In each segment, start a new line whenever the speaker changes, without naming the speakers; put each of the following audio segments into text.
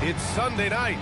It's Sunday night.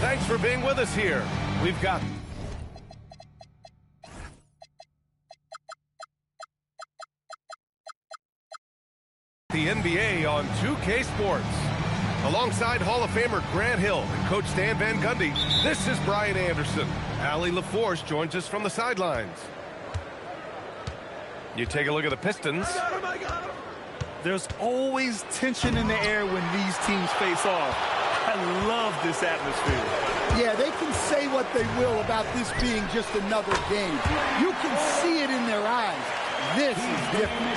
Thanks for being with us here. We've got the NBA on 2K Sports. Alongside Hall of Famer Grant Hill and Coach Stan Van Gundy, this is Brian Anderson. Allie LaForce joins us from the sidelines. You take a look at the Pistons.
I got him. There's always tension in the air when these teams face off. I love this atmosphere.
Yeah, they can say what they will about this being just another game. You can see it in their eyes. This is different.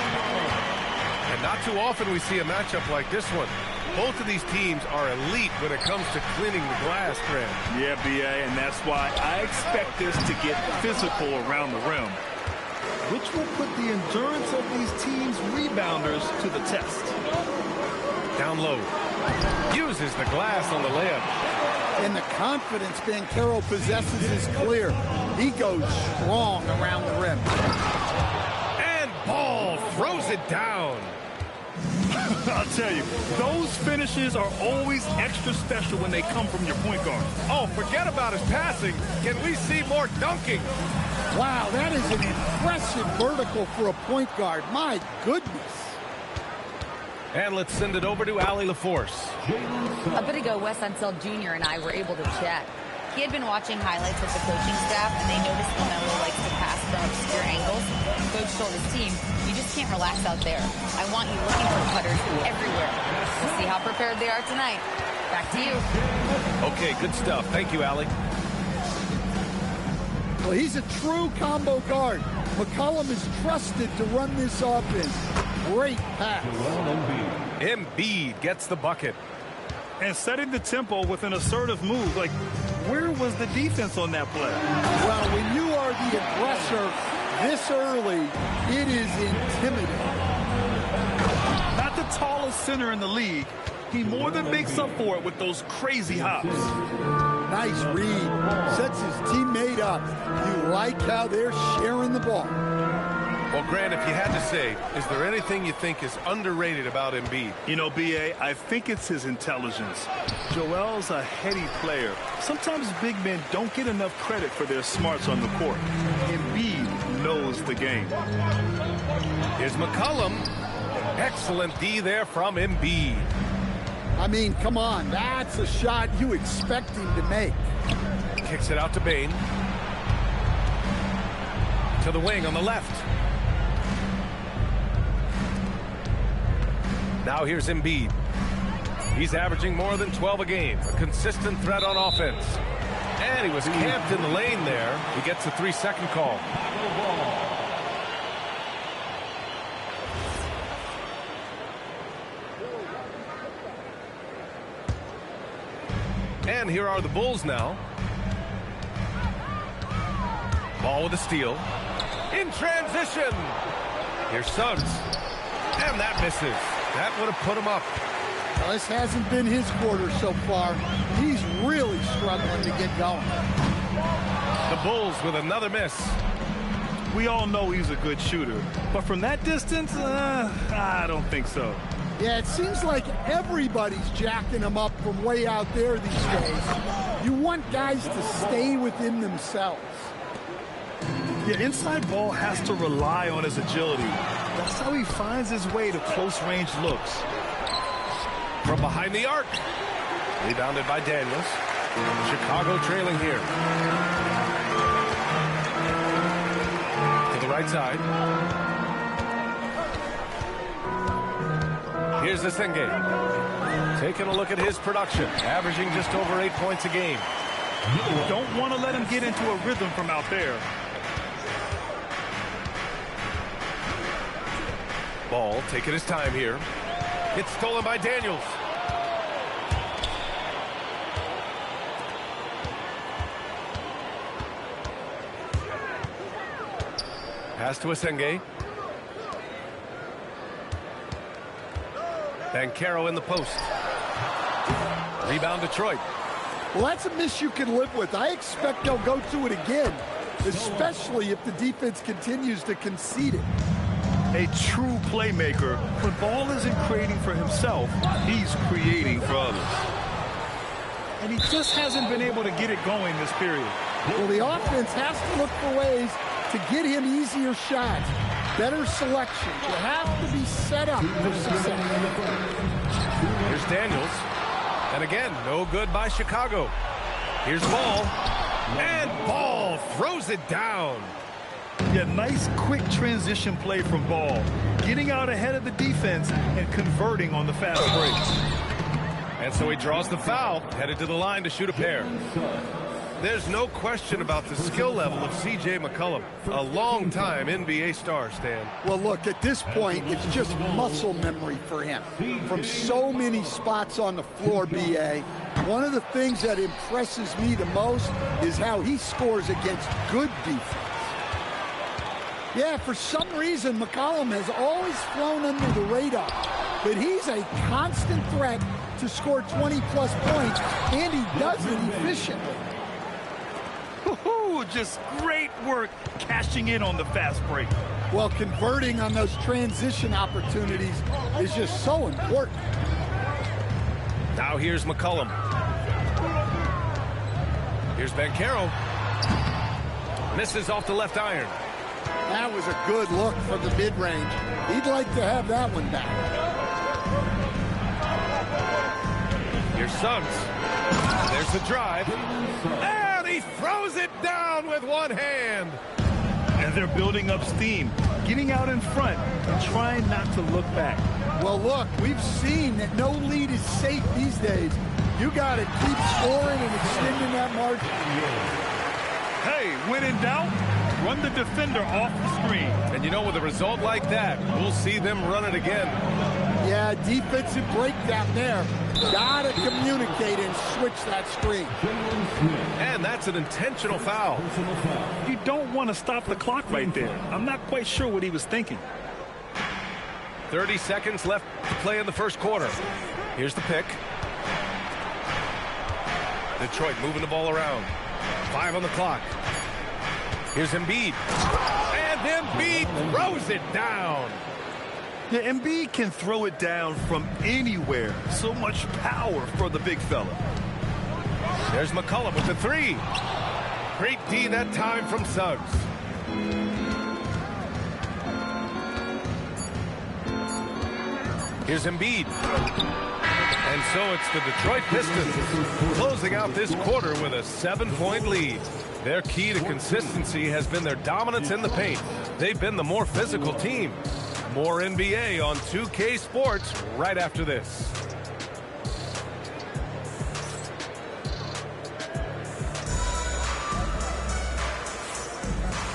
And not too often we see a matchup like this one. Both of these teams are elite when it comes to cleaning the glass, Grant.
Yeah, B.A., and that's why I expect this to get physical around the rim, which will put the endurance of these teams' rebounders to the test.
Down low. Uses the glass on the layup.
And the confidence Banchero possesses is clear. He goes strong around the rim.
And Ball throws it down.
I'll tell you, those finishes are always extra special when they come from your point guard.
Oh, forget about his passing. Can we see more dunking?
Wow, that is an impressive vertical for a point guard. My goodness.
And let's send it over to Allie LaForce.
A bit ago, Wes Unseld Jr. and I were able to chat. He had been watching highlights with the coaching staff, and they noticed LaMelo likes to pass from obscure angles. Coach told his team, you just can't relax out there. I want you looking for cutters everywhere. We'll see how prepared they are tonight. Back to you.
Okay, good stuff. Thank you, Allie.
Well, he's a true combo guard. McCollum is trusted to run this offense. Great pass.
Embiid gets the bucket.
And setting the tempo with an assertive move. Like, where was the defense on that play?
Well, when you are the aggressor this early, it is intimidating.
Not the tallest center in the league. He more than makes up for it with those crazy hops.
Nice read. Sets his teammate up. You like how they're sharing the ball.
Well, Grant, if you had to say, is there anything you think is underrated about Embiid?
You know, B.A., I think it's his intelligence. Joel's a heady player. Sometimes big men don't get enough credit for their smarts on the court. Embiid knows the game.
Here's McCollum. Excellent D there from Embiid.
I mean, come on. That's a shot you expect him to make.
Kicks it out to Bane. To the wing on the left. Now here's Embiid. He's averaging more than 12 a game. A consistent threat on offense. And he was camped in the lane there. He gets a 3-second call. And here are the Bulls now. Ball with a steal. In transition. Here's Suggs. And that misses. That would have put him up.
Well, this hasn't been his quarter so far. He's really struggling to get going.
The Bulls with another miss.
We all know he's a good shooter. But from that distance, I don't think so.
Yeah, it seems like everybody's jacking him up from way out there these days. You want guys to stay within themselves.
Yeah, inside ball has to rely on his agility. That's how he finds his way to close-range looks.
From behind the arc. Rebounded by Daniels. Chicago trailing here. To the right side. Here's Senge. Taking a look at his production. Averaging just over 8 points a game.
You don't want to let him get into a rhythm from out there.
Ball taking his time here. It's stolen by Daniels. Pass to Senge. Banchero in the post. Rebound Detroit.
Well, that's a miss you can live with. I expect they'll go to it again, especially if the defense continues to concede it.
A true playmaker. When ball isn't creating for himself, he's creating for others. And he just hasn't been able to get it going this period.
Well, the offense has to look for ways to get him easier shots, better selection. You have to be set up for success.
Here's Daniels. And again, no good by Chicago. Here's Ball. And Ball throws it down.
Yeah, nice quick transition play from Ball. Getting out ahead of the defense and converting on the fast break.
And so he draws the foul, headed to the line to shoot a pair. There's no question about the skill level of C.J. McCollum. A long-time NBA star, Stan.
Well, look, at this point, it's just muscle memory for him. From so many spots on the floor, B.A., one of the things that impresses me the most is how he scores against good defense. Yeah, for some reason, McCollum has always flown under the radar. But he's a constant threat to score 20-plus points, and he does it efficiently.
Just great work cashing in on the fast break.
Well, converting on those transition opportunities is just so important.
Now here's McCollum. Here's Banchero. Misses off the left iron.
That was a good look from the mid-range. He'd like to have that one back.
Here's Suggs. There's the drive. And he throws it down with one hand.
And they're building up steam, getting out in front and trying not to look back.
Well, look, we've seen that no lead is safe these days. You got to keep scoring and extending that margin.
Hey, when in doubt, run the defender off the screen.
And you know, with a result like that, we'll see them run it again.
Yeah, defensive breakdown there. Got to communicate and switch that screen.
And that's an intentional foul.
You don't want to stop the clock right there. I'm not quite sure what he was thinking.
30 seconds left to play in the first quarter. Here's the pick. Detroit moving the ball around. 5 on the clock. Here's Embiid. And Embiid throws it down.
Yeah, Embiid can throw it down from anywhere. So much power for the big fella.
There's McCollum with the 3. Great D that time from Suggs. Here's Embiid. And so it's the Detroit Pistons closing out this quarter with a 7-point lead. Their key to consistency has been their dominance in the paint. They've been the more physical team. More NBA on 2K Sports right after this.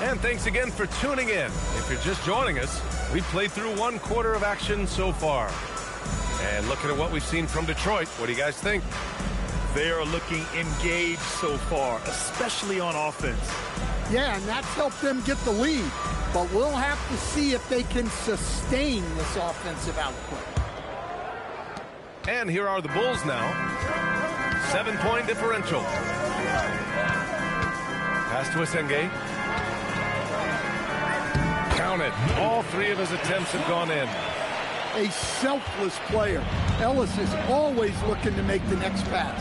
And thanks again for tuning in. If you're just joining us, we've played through 1 quarter of action so far. And looking at what we've seen from Detroit, what do you guys think?
They are looking engaged so far, especially on offense.
Yeah, and that's helped them get the lead. But we'll have to see if they can sustain this offensive output.
And here are the Bulls now. 7-point differential. Pass to Asenge. Count it. All 3 of his attempts have gone in.
A selfless player. Ellis is always looking to make the next pass.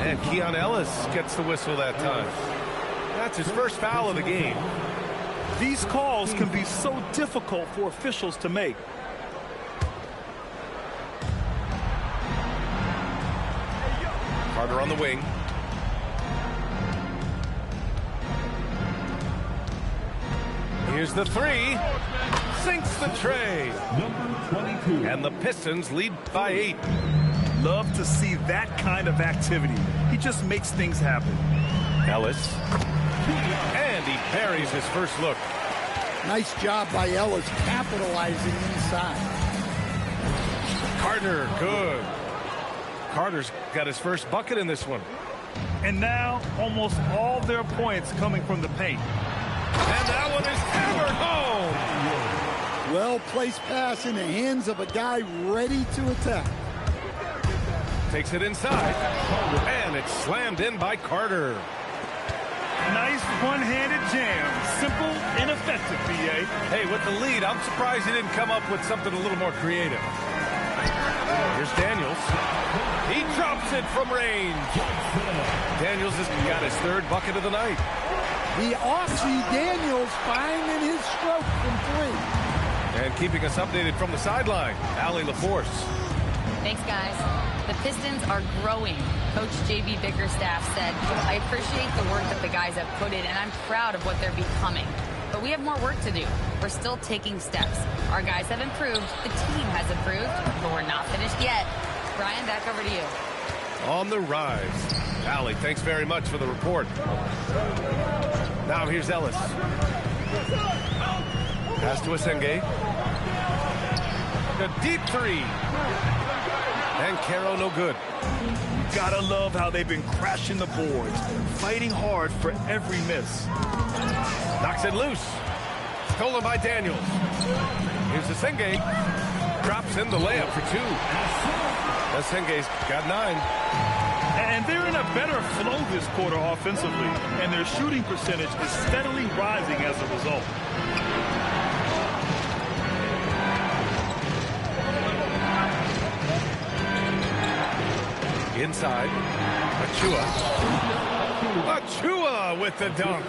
And Keon Ellis gets the whistle that time. That's his first foul of the game.
These calls can be so difficult for officials to make.
Carter on the wing. Here's the 3. Sinks the tray. And the Pistons lead by 8.
Love to see that kind of activity. He just makes things happen.
Ellis. And he buries his first look.
Nice job by Ellis capitalizing inside.
Carter, good. Carter's got his first bucket in this one.
And now almost all their points coming from the paint.
And that one is hammered home.
Well-placed pass in the hands of a guy ready to attack.
Takes it inside. And it's slammed in by Carter.
Nice one-handed jam. Simple and effective, B.A.
Hey, with the lead, I'm surprised he didn't come up with something a little more creative. Here's Daniels. He drops it from range. Daniels has got his 3rd bucket of the night.
The Aussie Daniels finding his stroke from 3.
And keeping us updated from the sideline, Allie LaForce.
Thanks, guys. The Pistons are growing. Coach J.B. Bickerstaff said, I appreciate the work that the guys have put in, and I'm proud of what they're becoming. But we have more work to do. We're still taking steps. Our guys have improved. The team has improved, but we're not finished yet. Brian, back over to you.
On the rise. Allie, thanks very much for the report. Now here's Ellis. Pass to Asenge. A deep 3. And Caro no good.
Gotta love how they've been crashing the boards, fighting hard for every miss.
Knocks it loose. Stolen by Daniels. Here's Asenge. Drops in the layup for 2. Asenge's got 9.
And they're in a better flow this quarter offensively, and their shooting percentage is steadily rising as a result.
Inside. Achua with the dunk.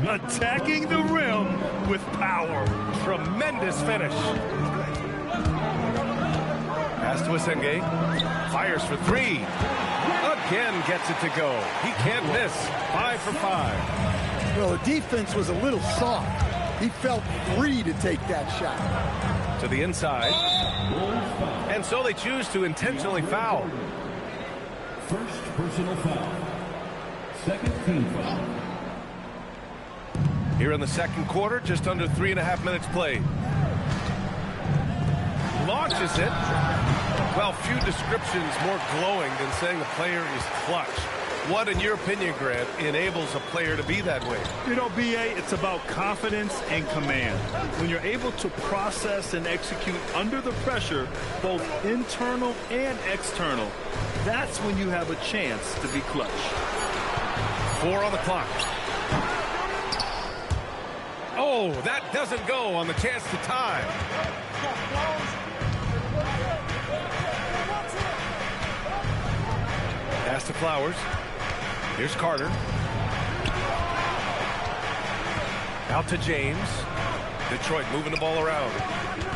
Attacking the rim with power.
Tremendous finish. Pass to Asenge. Fires for three. Again gets it to go. He can't miss. 5 for 5.
Well, the defense was a little soft. He felt free to take that shot.
To the inside. And so they choose to intentionally foul.
First personal foul. Second team foul.
Here in the second quarter, just under 3.5 minutes played. Launches it. Well, few descriptions more glowing than saying the player is clutch. What, in your opinion, Grant, enables a player to be that way?
You know, B.A., it's about confidence and command. When you're able to process and execute under the pressure, both internal and external, that's when you have a chance to be clutch.
4 on the clock. Oh, that doesn't go on the chance to tie. Pass to Flowers. Here's Carter. Out to James. Detroit moving the ball around.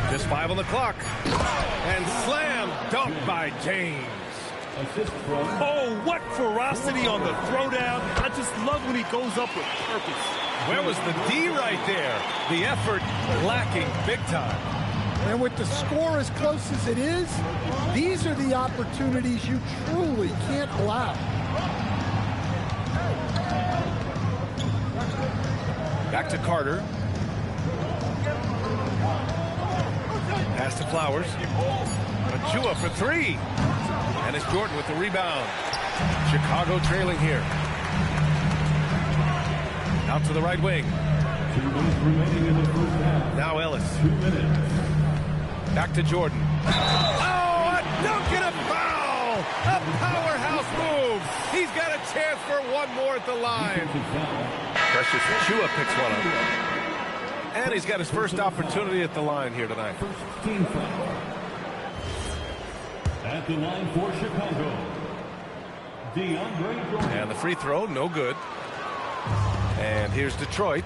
Just 5 on the clock. And slam dunk by James.
Oh, what ferocity on the throwdown. I just love when he goes up with purpose.
Where was the D right there? The effort lacking big time.
And with the score as close as it is, these are the opportunities you truly can't allow.
Back to Carter. Pass to Flowers. Achua for three. And it's Jordan with the rebound. Chicago trailing here. Out to the right wing.
2 minutes remaining in the first half.
Now Ellis.
2 minutes.
Back to Jordan. Oh, a dunk and a foul! A powerhouse move. He's got a chance for one more at the line. Precious Achua picks one up. And he's got his first opportunity at the line here tonight.
First team foul. At the line for Chicago, DeAndre Jordan.
And the free throw, no good. And here's Detroit.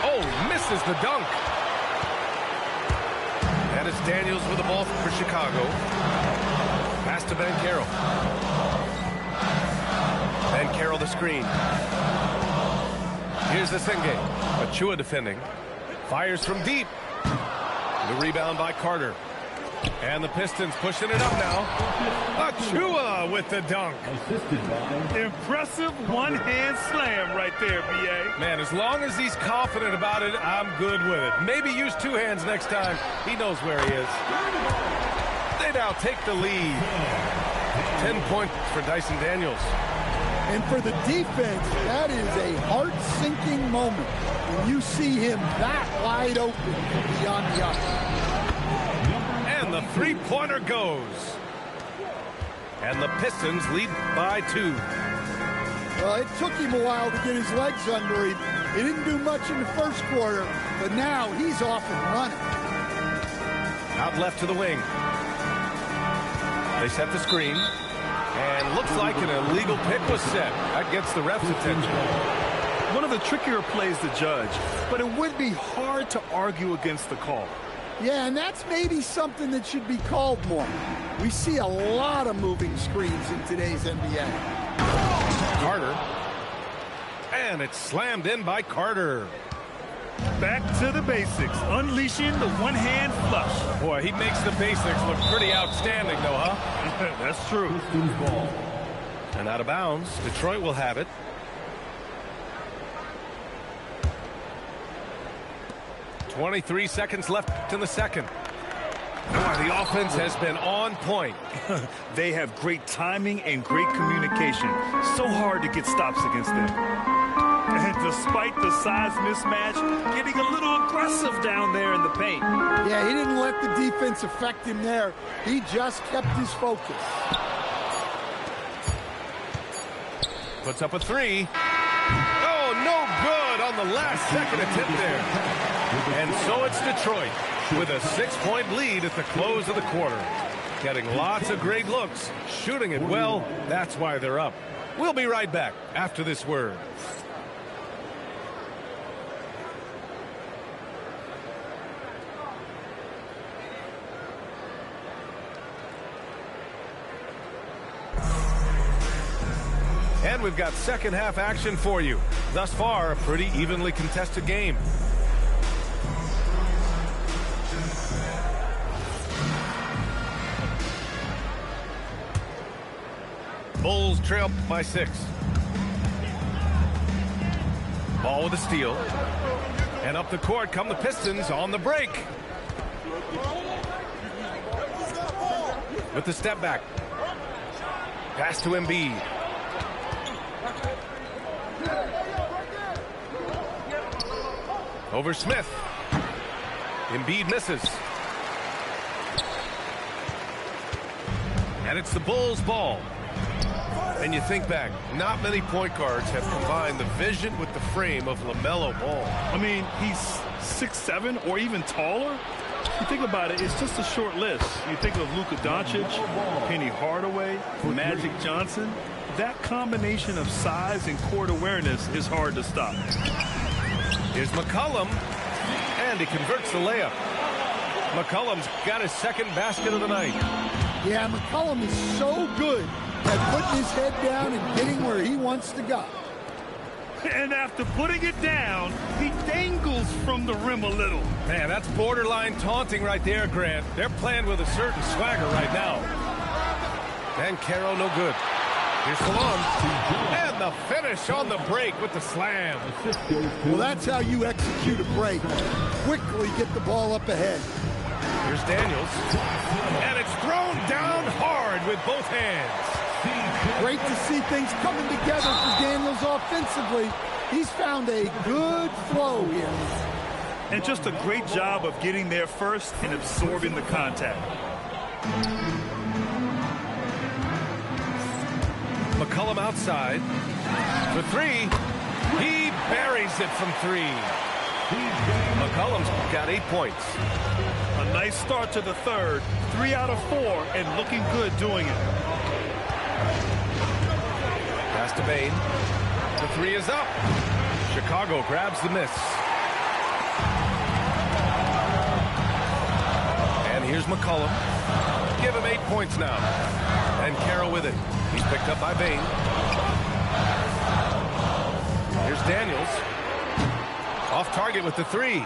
Oh, misses the dunk. And it's Daniels with the ball for Chicago. Pass to Banchero. Banchero the screen. Here's Asenge. Achua defending. Fires from deep. The rebound by Carter. And the Pistons pushing it up now. Achua with the dunk.
Impressive one-hand slam right there, B.A.
Man, as long as he's confident about it, I'm good with it. Maybe use 2 hands next time. He knows where he is. They now take the lead. 10 points for Dyson Daniels.
And for the defense, that is a heart-sinking moment when you see him that wide open from beyond the arc.
And the three-pointer goes. And the Pistons lead by 2.
Well, it took him a while to get his legs under him. He didn't do much in the first quarter, but now he's off and running.
Out left to the wing. They set the screen. And looks like an illegal pick was set. That gets the ref's attention.
One of the trickier plays to judge, but it would be hard to argue against the call.
Yeah, and that's maybe something that should be called more. We see a lot of moving screens in today's NBA.
Carter. And it's slammed in by Carter.
Back to the basics, unleashing the one-hand flush.
Boy, he makes the basics look pretty outstanding, though, huh?
That's true.
Ball.
And out of bounds, Detroit will have it. .23 seconds left in the second. Boy, the offense has been on point.
They have great timing and great communication. So hard to get stops against them. And despite the size mismatch, getting a little aggressive down there in the paint.
Yeah, he didn't let the defense affect him there. He just kept his focus.
Puts up a three. Oh, no good on the last second attempt there. And so it's Detroit with a 6-point lead at the close of the quarter. Getting lots of great looks, shooting it well. That's why they're up. We'll be right back after this word. And we've got second half action for you. Thus far, a pretty evenly contested game. Bulls trail by 6. Ball with a steal. And up the court come the Pistons on the break. With the step back. Pass to Embiid. Over Smith. Embiid misses. And it's the Bulls' ball. And you think back, not many point guards have combined the vision with the frame of LaMelo Ball.
I mean, he's 6'7" or even taller. You think about it, it's just a short list. You think of Luka Doncic, Penny Hardaway, Magic Johnson. That combination of size and court awareness is hard to stop.
Here's McCollum, and he converts the layup. McCollum's got his second basket of the night.
Yeah, McCollum is so good at putting his head down and getting where he wants to go.
And after putting it down, he dangles from the rim a little.
Man, that's borderline taunting right there, Grant. They're playing with a certain swagger right now. Banchero no good. Here's Salon. And the finish on the break with the slam.
Well, that's how you execute a break. Quickly get the ball up ahead.
Here's Daniels. And it's thrown down hard with both hands.
Great to see things coming together for Daniels offensively. He's found a good flow here.
And just a great job of getting there first and absorbing the contact.
McCollum outside. For 3. He buries it from 3. McCollum's got 8 points.
A nice start to the third. 3 out of 4 and looking good doing it.
Pass to Bane. The 3 is up. Chicago grabs the miss. And here's McCollum. Give him 8 points now. And Carroll with it. He's picked up by Bane. Here's Daniels. Off target with the 3.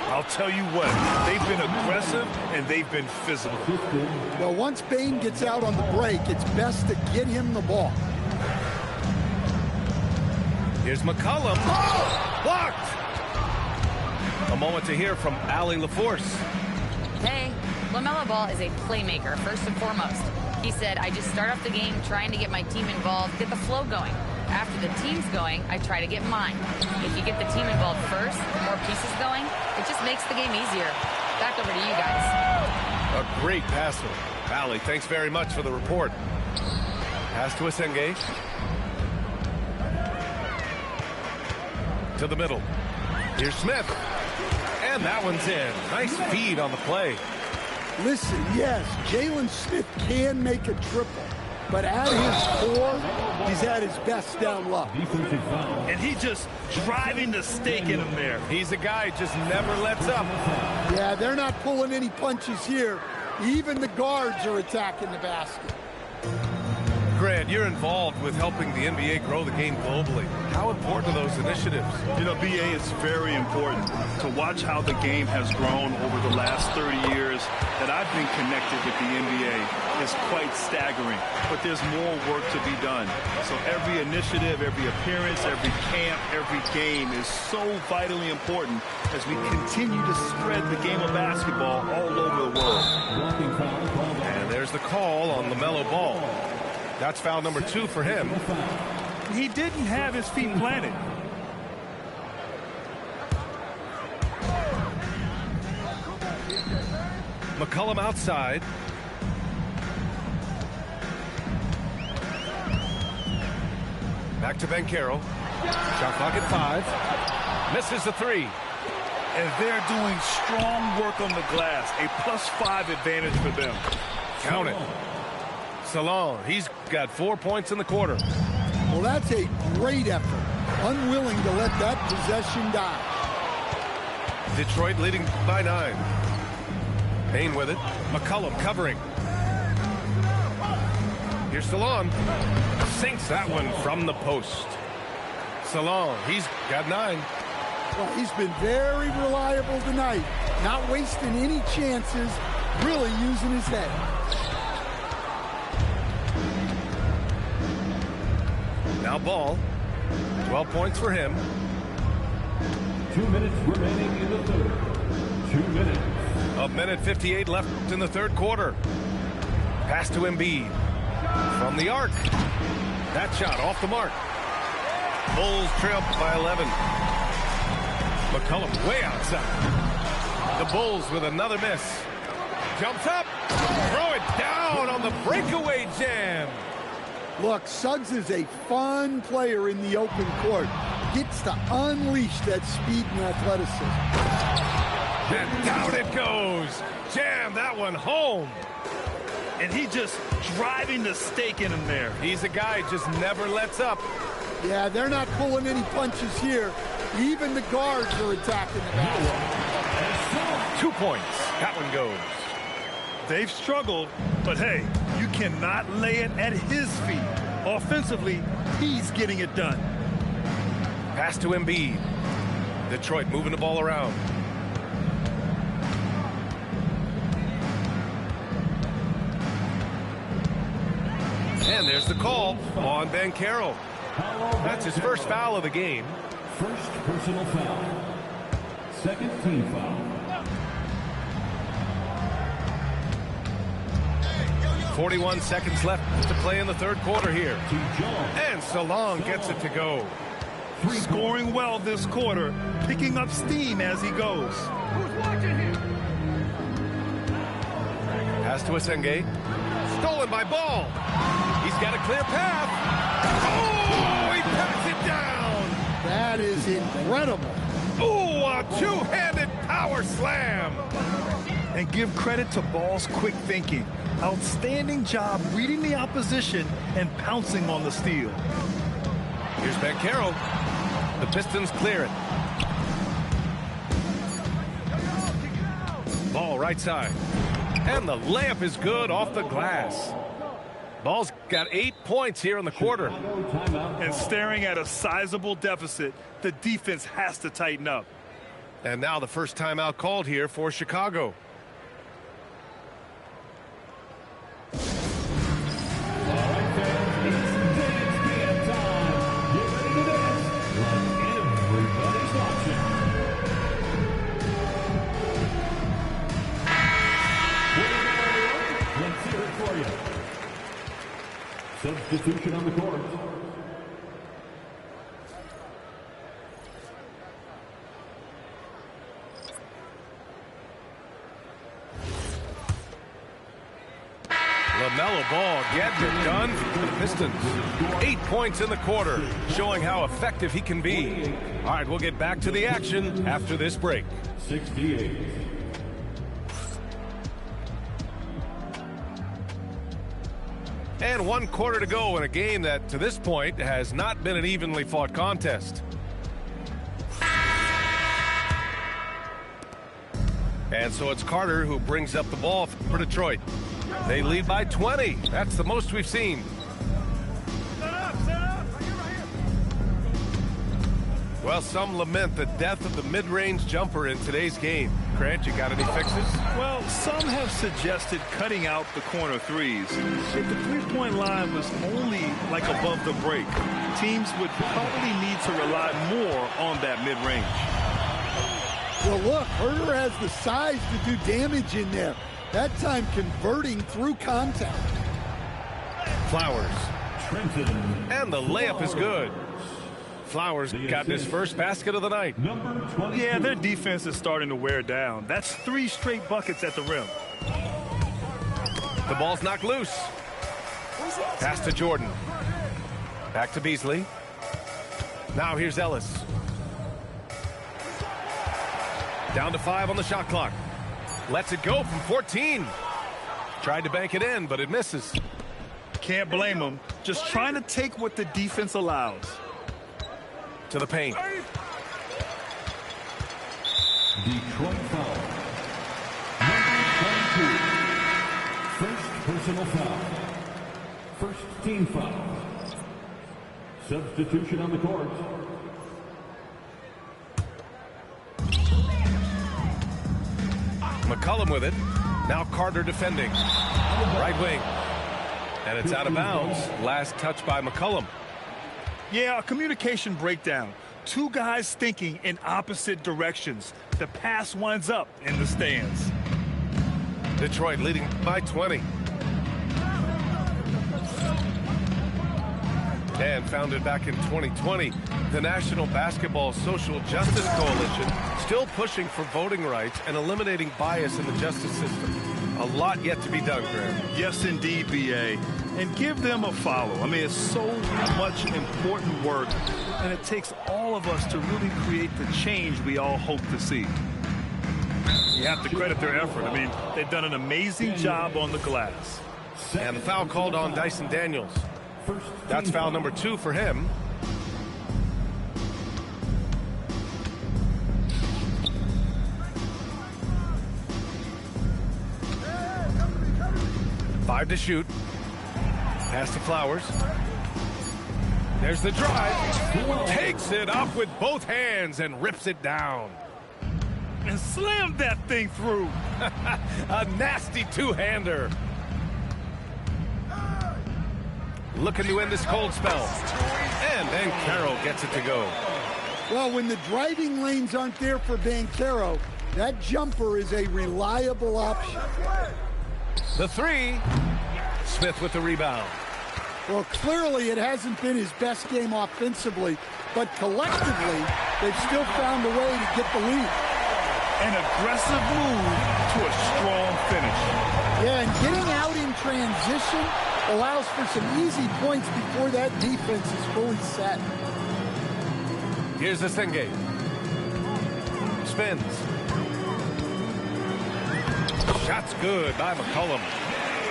I'll tell you what, they've been aggressive and they've been physical.
Well, once Bane gets out on the break, it's best to get him the ball.
Here's McCollum. Oh! Blocked! A moment to hear from Allie LaForce.
Hey, LaMelo Ball is a playmaker, first and foremost. He said, I just start off the game trying to get my team involved, get the flow going. After the team's going, I try to get mine. If you get the team involved first, the more pieces going, it just makes the game easier. Back over to you guys.
A great passer. Allie, thanks very much for the report. Pass to Asenge. To the middle. Here's Smith. And that one's in. Nice feed on the play.
Listen, yes, Jalen Smith can make a triple, but at his core, he's at his best down low.
And he just driving the stake in him there.
He's a guy who just never lets up.
Yeah, they're not pulling any punches here. Even the guards are attacking the basket.
Grant, you're involved with helping the NBA grow the game globally. How important are those initiatives?
You know, BA, it's very important to watch how the game has grown over the last 30 years that I've been connected with the NBA. It's quite staggering, but there's more work to be done. So every initiative, every appearance, every camp, every game is so vitally important as we continue to spread the game of basketball all over the world.
And there's the call on LaMelo Ball. That's foul number 2 for him.
He didn't have his feet planted.
McCollum outside. Back to Banchero. Shot clock at 5. Misses the 3.
And they're doing strong work on the glass. A +5 advantage for them.
Count it. Salon, he's got 4 points in the quarter.
Well, that's a great effort. Unwilling to let that possession die.
Detroit leading by 9. Payne with it. McCollum covering. Here's Salon. Sinks that one from the post. Salon, he's got 9.
Well, he's been very reliable tonight. Not wasting any chances. Really using his head.
Now Ball. 12 points for him.
2 minutes remaining in the third. 2 minutes.
A minute 58 left in the third quarter. Pass to Embiid. From the arc. That shot off the mark. Bulls trail by 11. McCollum way outside. The Bulls with another miss. Jumps up. Throw it down on the breakaway jam.
Look, Suggs is a fun player in the open court. Gets to unleash that speed and athleticism.
And down it goes. Jam that one home.
And he just driving the stake in him there.
He's a guy just never lets up.
Yeah, they're not pulling any punches here. Even the guards are attacking the basket.
2 points. That one goes.
They've struggled, but hey, you cannot lay it at his feet. Offensively, he's getting it done.
Pass to Embiid. Detroit moving the ball around. And there's the call on Banchero. That's his first foul of the game.
First personal foul. Second team foul.
41 seconds left to play in the third quarter here. And Salon gets it to go.
Scoring well this quarter, picking up steam as he goes.
Pass to Asenge. Stolen by Ball. He's got a clear path. Oh, he pats it down.
That is incredible.
Oh, a two-handed power slam.
And give credit to Ball's quick thinking. Outstanding job reading the opposition and pouncing on the steal.
Here's Banchero. The Pistons clear it. Ball right side. And the layup is good off the glass. Ball's got 8 points here in the quarter.
And staring at a sizable deficit, the defense has to tighten up.
And now the first timeout called here for Chicago.
Substitution on the court.
LaMelo Ball getting it done for the Pistons. 8 points in the quarter, showing how effective he can be. All right, we'll get back to the action after this break.
68.
And 1 quarter to go in a game that, to this point, has not been an evenly fought contest. And so it's Carter who brings up the ball for Detroit. They lead by 20. That's the most we've seen. Well, some lament the death of the mid-range jumper in today's game. Grant, you got any fixes?
Well, some have suggested cutting out the corner threes. If the three-point line was only like above the break, teams would probably need to rely more on that mid-range.
Well, look, Herter has the size to do damage in there. That time converting through contact.
Flowers.
Trenton.
And the layup is good. Flowers got his first basket of the night.
Number 20.
Yeah, their defense is starting to wear down. That's 3 straight buckets at the rim.
The ball's knocked loose. Pass to Jordan. Back to Beasley. Now here's Ellis. Down to 5 on the shot clock. Lets it go from 14. Tried to bank it in, but it misses.
Can't blame him. Just trying to take what the defense allows.
To the paint.
Detroit foul. Number 22. First personal foul. First team foul. Substitution on the court.
McCollum with it. Now Carter defending. Right wing. And it's out of bounds. Last touch by McCollum.
Yeah, a communication breakdown. Two guys thinking in opposite directions. The pass winds up in the stands.
Detroit leading by 20. And founded back in 2020, the National Basketball Social Justice Coalition still pushing for voting rights and eliminating bias in the justice system. A lot yet to be done, Graham.
Yes, indeed, B.A. And give them a follow. I mean, it's so much important work, and it takes all of us to really create the change we all hope to see. You have to credit their effort. I mean, they've done an amazing job on the glass.
And the foul called on Dyson Daniels. That's foul number 2 for him. Five to shoot. Pass to Flowers. There's the drive. Takes it up with both hands and rips it down.
And slammed that thing through.
A nasty two-hander. Looking to end this cold spell. And Banchero gets it to go.
Well, when the driving lanes aren't there for Banchero, that jumper is a reliable option.
The 3. Smith with the rebound.
Well, clearly it hasn't been his best game offensively, but collectively, they've still found a way to get the lead.
An aggressive move to a strong finish.
Yeah, and getting out in transition allows for some easy points before that defense is fully set.
Here's the Senge. Spins. Shot's good by McCollum.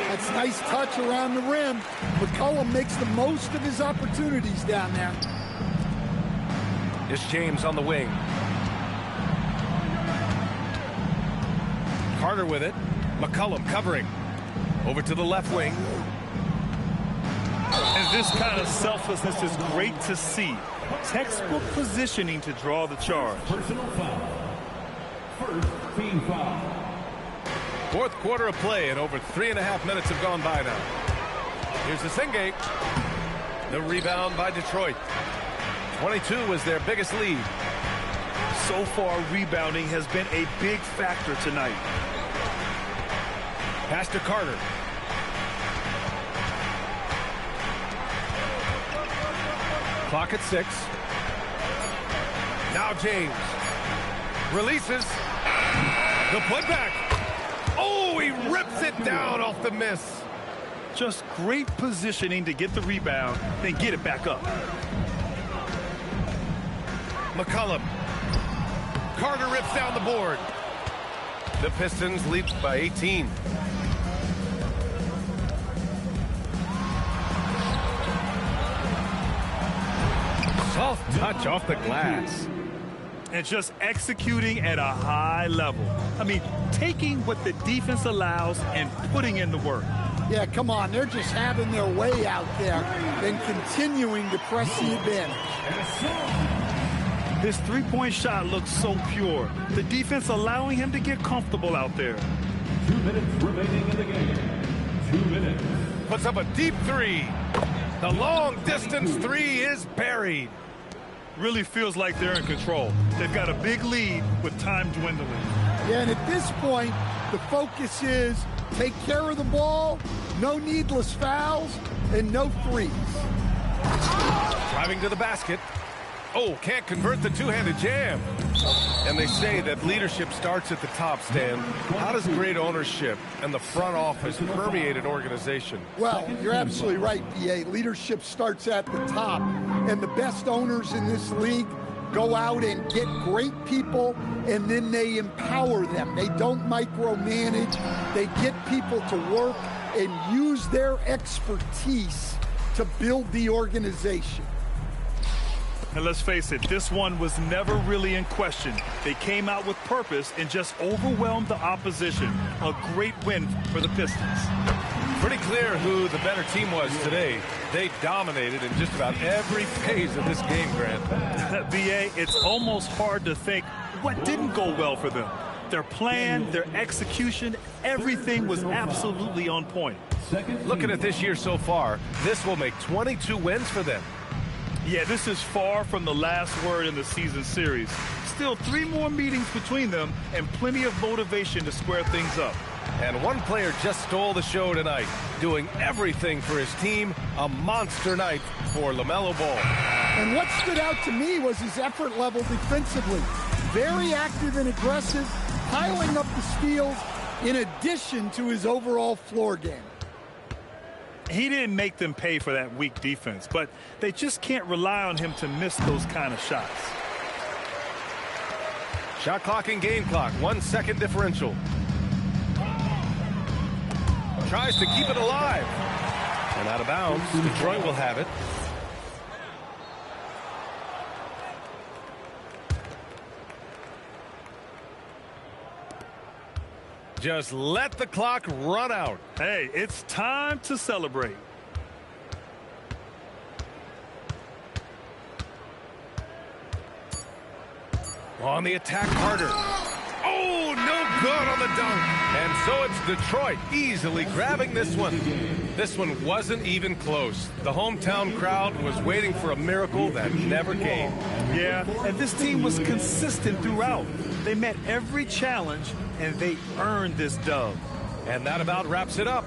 That's a nice touch around the rim. McCollum makes the most of his opportunities down there.
Here's James on the wing. Carter with it. McCollum covering. Over to the left wing.
And this kind of selflessness is great to see. Textbook positioning to draw the charge.
Personal foul. First team foul.
Fourth quarter of play, and over 3.5 minutes have gone by now. Here's the Senge. The rebound by Detroit. 22 was their biggest lead.
So far, rebounding has been a big factor tonight.
Pass to Carter. Clock at 6. Now James. Releases. The putback. Oh, he rips it down off the miss.
Just great positioning to get the rebound, then get it back up.
McCollum. Carter rips down the board. The Pistons lead by 18. Soft touch off the glass.
And just executing at a high level. I mean, taking what the defense allows and putting in the work.
Yeah, come on. They're just having their way out there and continuing to press the advantage.
His three-point shot looks so pure. The defense allowing him to get comfortable out there.
2 minutes remaining in the game. 2 minutes.
Puts up a deep 3. The long-distance 3 is buried.
Really feels like they're in control. They've got a big lead with time dwindling.
Yeah, and at this point, the focus is take care of the ball, no needless fouls, and no threes.
Driving to the basket. Oh, can't convert the two-handed jam. And they say that leadership starts at the top, Stan. How does great ownership and the front office permeate an organization?
Well, you're absolutely right, B.A. Leadership starts at the top. And the best owners in this league go out and get great people, and then they empower them. They don't micromanage. They get people to work and use their expertise to build the organization.
And let's face it, this one was never really in question. They came out with purpose and just overwhelmed the opposition. A great win for the Pistons.
Pretty clear who the better team was today. They dominated in just about every phase of this game, Grant.
BA, it's almost hard to think what didn't go well for them. Their plan, their execution, everything was absolutely on point.
Looking at this year so far, this will make 22 wins for them.
Yeah, this is far from the last word in the season series. Still 3 more meetings between them and plenty of motivation to square things up.
And one player just stole the show tonight, doing everything for his team. A monster night for LaMelo Ball.
And what stood out to me was his effort level defensively. Very active and aggressive, piling up the steals in addition to his overall floor game.
He didn't make them pay for that weak defense, but they just can't rely on him to miss those kind of shots.
Shot clock and game clock, 1 second differential. Tries to keep it alive. And out of bounds, Detroit will have it. Just let the clock run out.
Hey, it's time to celebrate.
On the attack, Carter. Oh, no good on the dunk. And so it's Detroit easily grabbing this one. This one wasn't even close. The hometown crowd was waiting for a miracle that never came.
Yeah, and this team was consistent throughout. They met every challenge, and they earned this dub.
And that about wraps it up.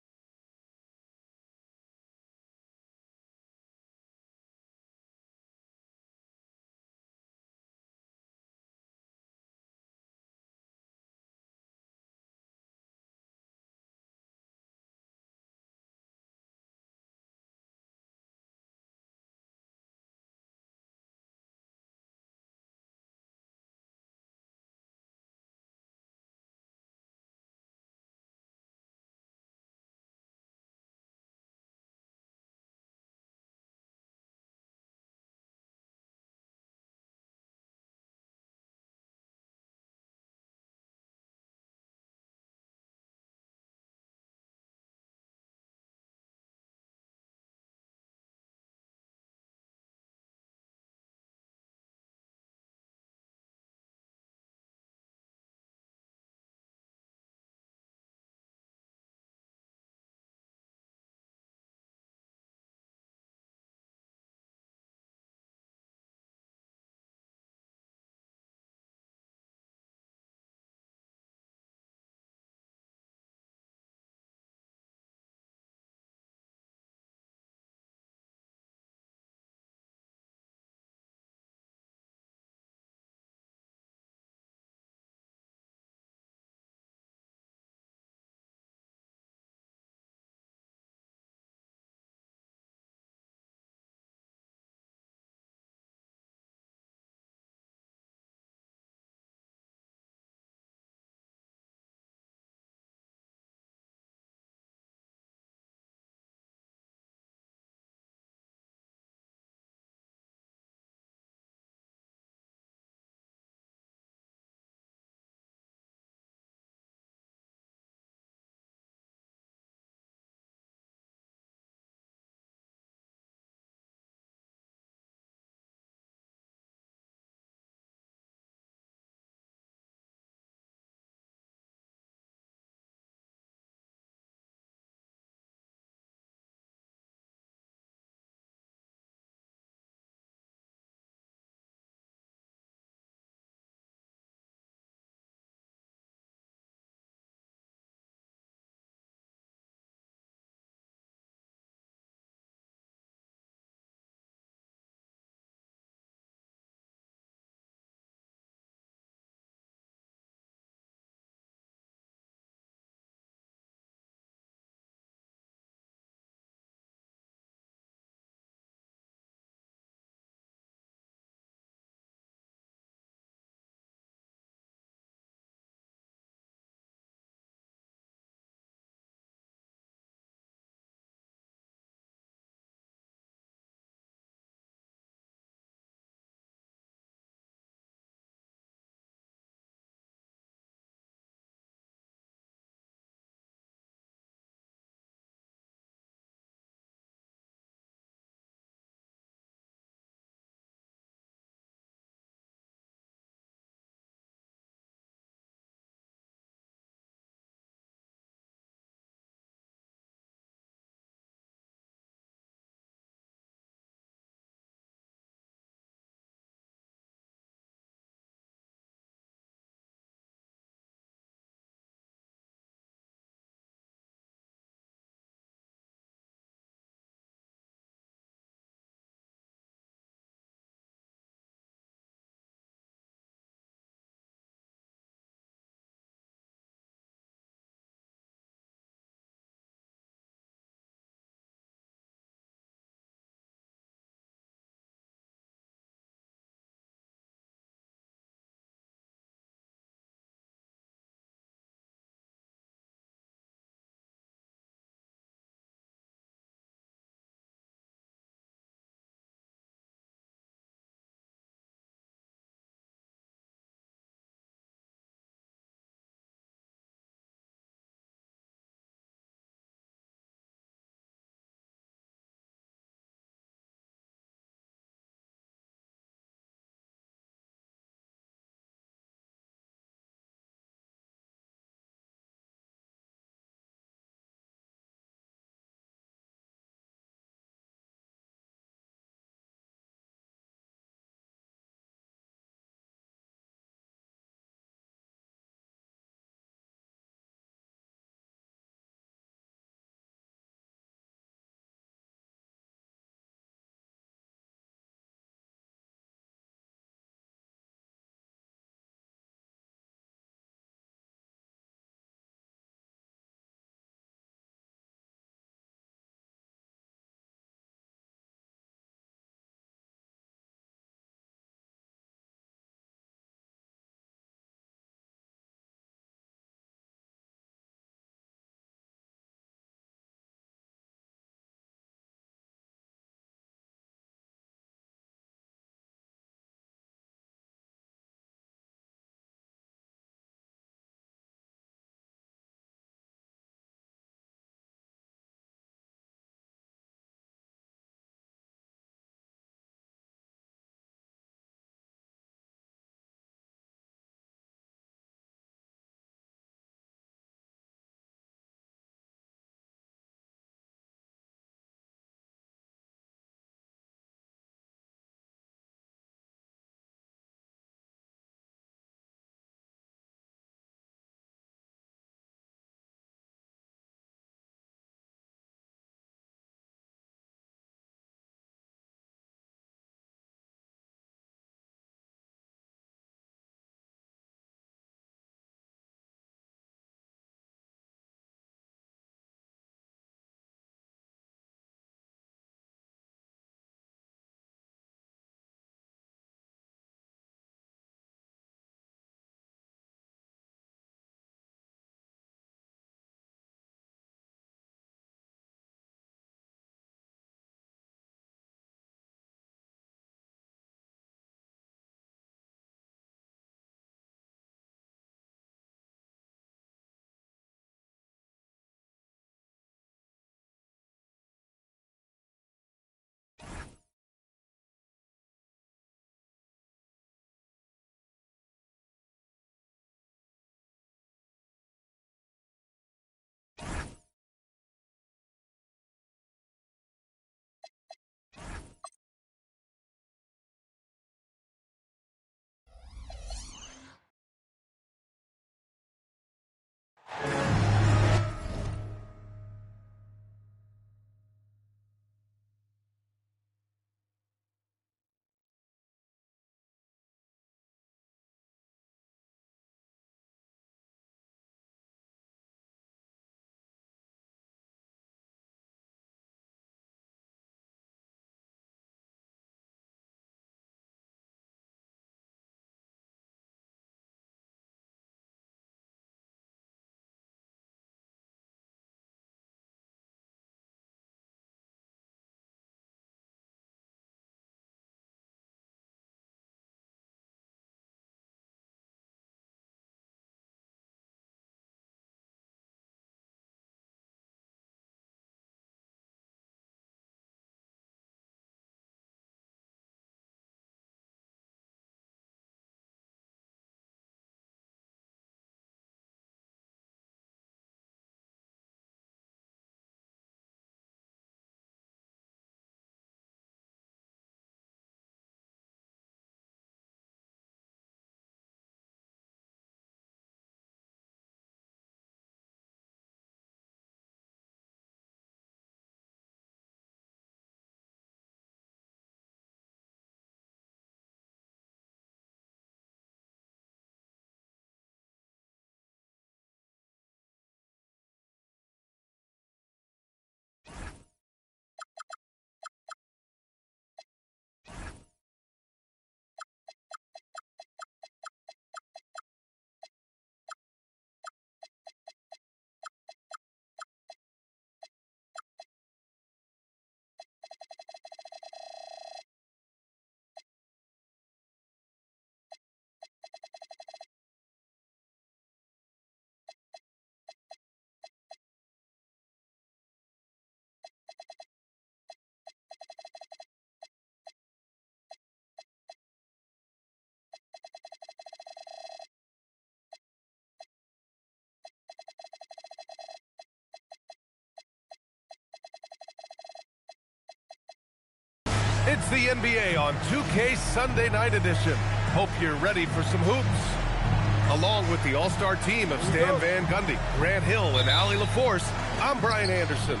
the NBA on 2K Sunday Night Edition. Hope you're ready for some hoops. Along with the all-star team of Stan Van Gundy, Grant Hill, and Allie LaForce, I'm Brian Anderson.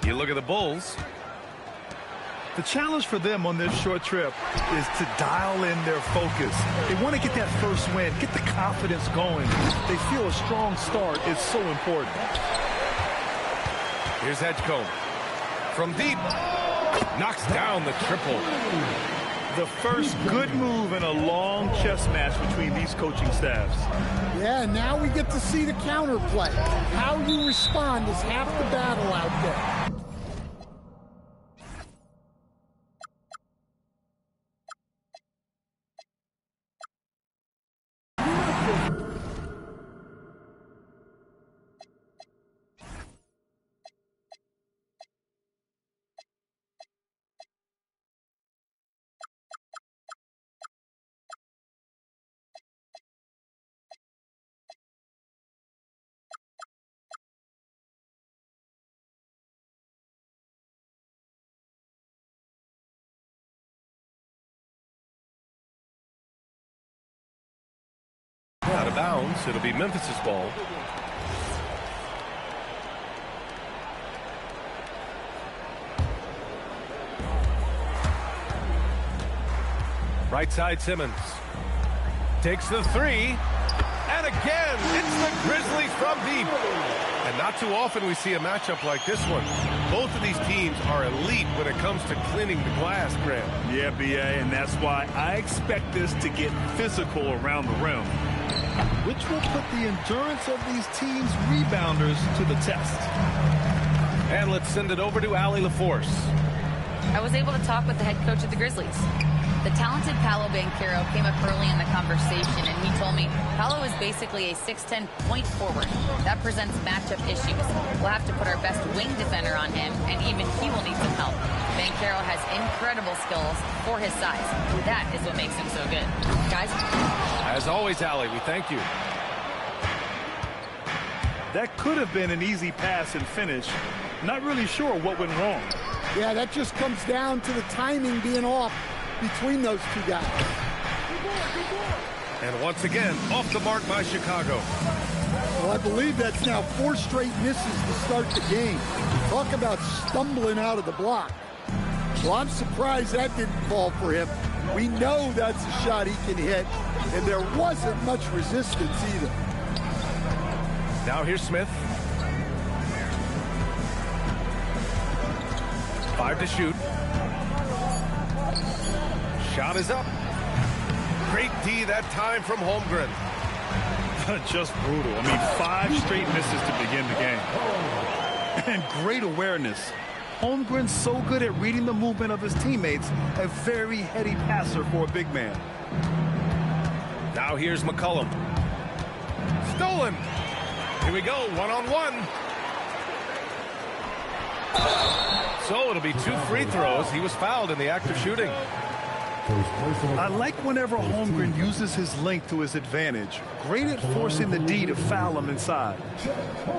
You look at the Bulls.
The challenge for them on this short trip is to dial in their focus. They want to get that first win, get the confidence going. They feel a strong start is so important.
Here's Edgecombe. From deep. Knocks down the triple.
The first good move in a long chess match between these coaching staffs.
Yeah, now we get to see the counterplay. How you respond is half the battle out there.
Out of bounds. It'll be Memphis's ball. Right side Simmons. Takes the three. And again, it's the Grizzlies from deep. And not too often we see a matchup like this one. Both of these teams are elite when it comes to cleaning the glass, Grant.
Yeah, BA, and that's why I expect this to get physical around the rim, which will put the endurance of these teams' rebounders to the test.
And let's send it over to Allie LaForce.
I was able to talk with the head coach of the Grizzlies. The talented Paolo Banchero came up early in the conversation, and he told me Paolo is basically a 6'10" point forward. That presents matchup issues. We'll have to put our best wing defender on him, and even he will need some help. Banchero has incredible skills for his size. That is what makes him so good. Guys?
As always, Allie, we thank you.
That could have been an easy pass and finish. Not really sure what went wrong.
Yeah, that just comes down to the timing being off between those two guys.
And once again, off the mark by Chicago.
Well, I believe that's now 4 straight misses to start the game. Talk about stumbling out of the block. Well, I'm surprised that didn't fall for him. We know that's a shot he can hit, and there wasn't much resistance either.
Now here's Smith. 5 to shoot. Shot is up. Great D that time from Holmgren.
Just brutal. I mean, 5 straight misses to begin the game. And great awareness. Holmgren's so good at reading the movement of his teammates. A very heady passer for a big man.
Now here's McCollum. Stolen. Here we go, one-on-one. So it'll be 2 free throws. He was fouled in the act of shooting.
I like whenever Holmgren uses his length to his advantage. Great at forcing the D to foul him inside.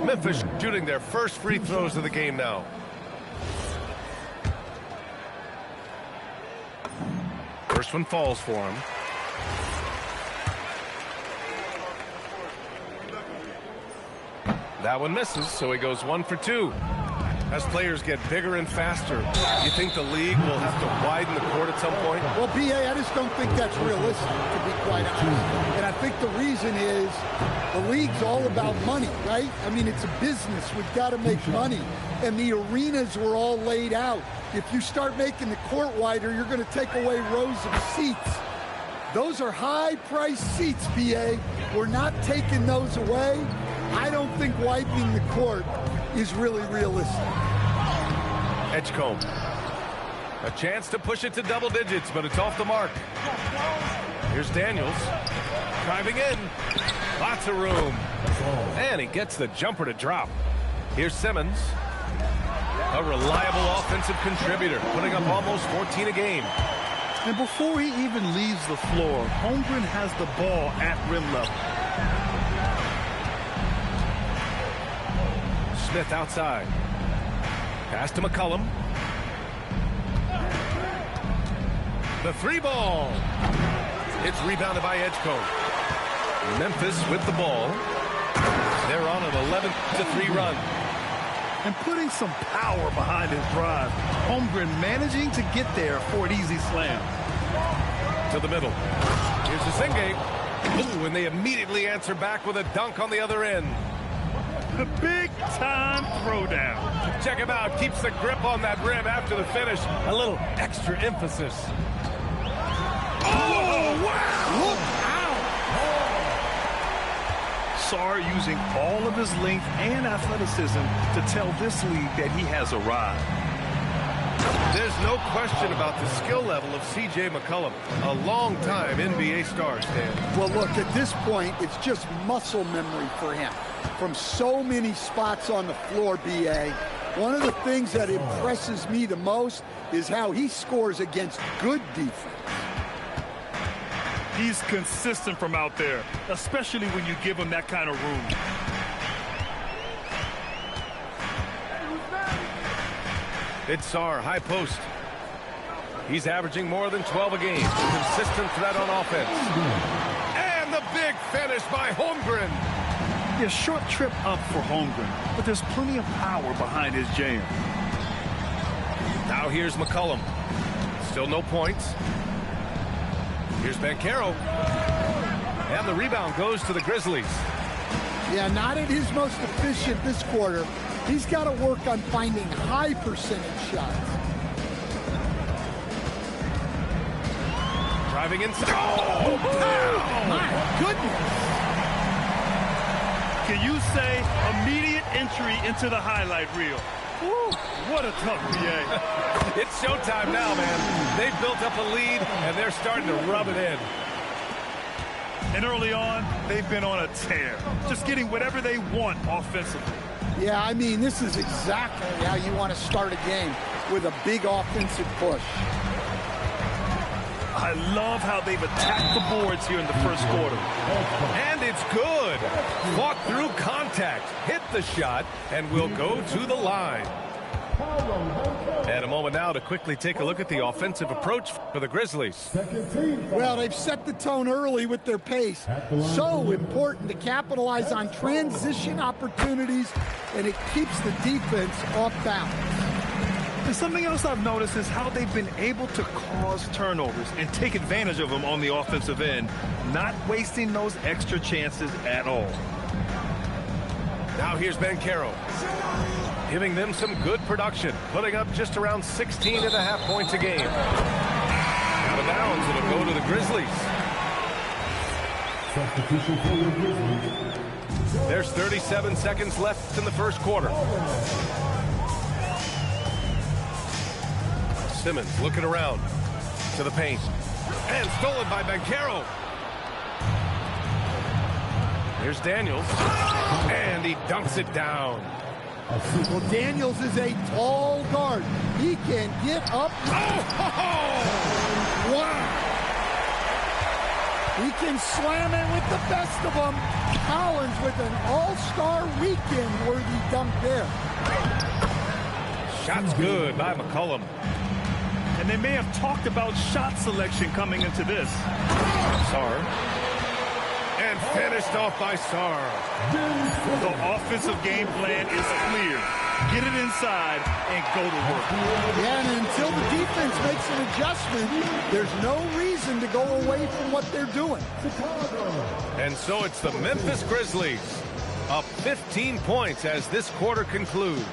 Memphis shooting their first free throws of the game now. First one falls for him. That one misses, so he goes 1 for 2. As players get bigger and faster, you think the league will have to widen the court at some point?
Well, BA, I just don't think that's realistic, to be quite honest. And I think the reason is the league's all about money, right? I mean, it's a business. We've got to make money. And the arenas were all laid out. If you start making the court wider, you're going to take away rows of seats. Those are high-priced seats, BA. We're not taking those away. I don't think widening the court is really realistic.
Edgecombe. A chance to push it to double digits, but it's off the mark. Here's Daniels. Driving in. Lots of room. And he gets the jumper to drop. Here's Simmons. A reliable offensive contributor, putting up almost 14 a game.
And before he even leaves the floor, Holmgren has the ball at rim level.
Smith outside. Pass to McCollum. The three ball. It's rebounded by Edgecombe. Memphis with the ball. They're on an 11-3 run.
And putting some power behind his drive. Holmgren managing to get there for an easy slam.
To the middle. Here's Singate. Ooh, and they immediately answer back with a dunk on the other end.
The big-time throwdown.
Check him out. Keeps the grip on that rim after the finish. A little extra emphasis.
Oh, wow! Look out! Sarr using all of his length and athleticism to tell this league that he has arrived.
There's no question about the skill level of C.J. McCollum, a long-time NBA star, Stan.
Well, look, at this point, it's just muscle memory for him. From so many spots on the floor, B.A., one of the things that impresses me the most is how he scores against good defense.
He's consistent from out there, especially when you give him that kind of room.
It's Sarr, high post. He's averaging more than 12 a game. Consistent threat on offense. And the big finish by Holmgren.
Yeah, short trip up for Holmgren, but there's plenty of power behind his jam.
Now here's McCollum. Still no points. Here's Banchero. And the rebound goes to the Grizzlies.
Yeah, not at his most efficient this quarter. He's got to work on finding high percentage shots.
Driving inside. Oh,
my goodness.
Can you say immediate entry into the highlight reel? Woo, what a tough PA.
It's showtime now, man. They've built up a lead, and they're starting to rub it in.
And early on, they've been on a tear, just getting whatever they want offensively.
Yeah, I mean, this is exactly how you want to start a game, with a big offensive push.
I love how they've attacked the boards here in the first quarter.
And it's good. Fought through contact, hit the shot, and will go to the line. And a moment now to quickly take a look at the offensive approach for the Grizzlies.
Well, they've set the tone early with their pace. So important to capitalize on transition opportunities, and it keeps the defense off balance.
And something else I've noticed is how they've been able to cause turnovers and take advantage of them on the offensive end, not wasting those extra chances at all.
Now here's Banchero, giving them some good production, putting up just around 16.5 points a game. Out of bounds, it'll go to the Grizzlies.
Substitution for the Grizzlies.
There's 37 seconds left in the first quarter. Simmons looking around to the paint. And stolen by Banchero. Here's Daniels. And he dunks it down.
Well, Daniels is a tall guard. He can get up. Oh! Wow! He can slam it with the best of them. Collins with an all-star weekend-worthy dunk there.
Shot's good by McCollum.
And they may have talked about shot selection coming into this.
Sarr. And finished off by Sarr.
The offensive game plan is clear. Get it inside and go to work.
Yeah, and until the defense makes an adjustment, there's no reason to go away from what they're doing.
And so it's the Memphis Grizzlies up 15 points as this quarter concludes.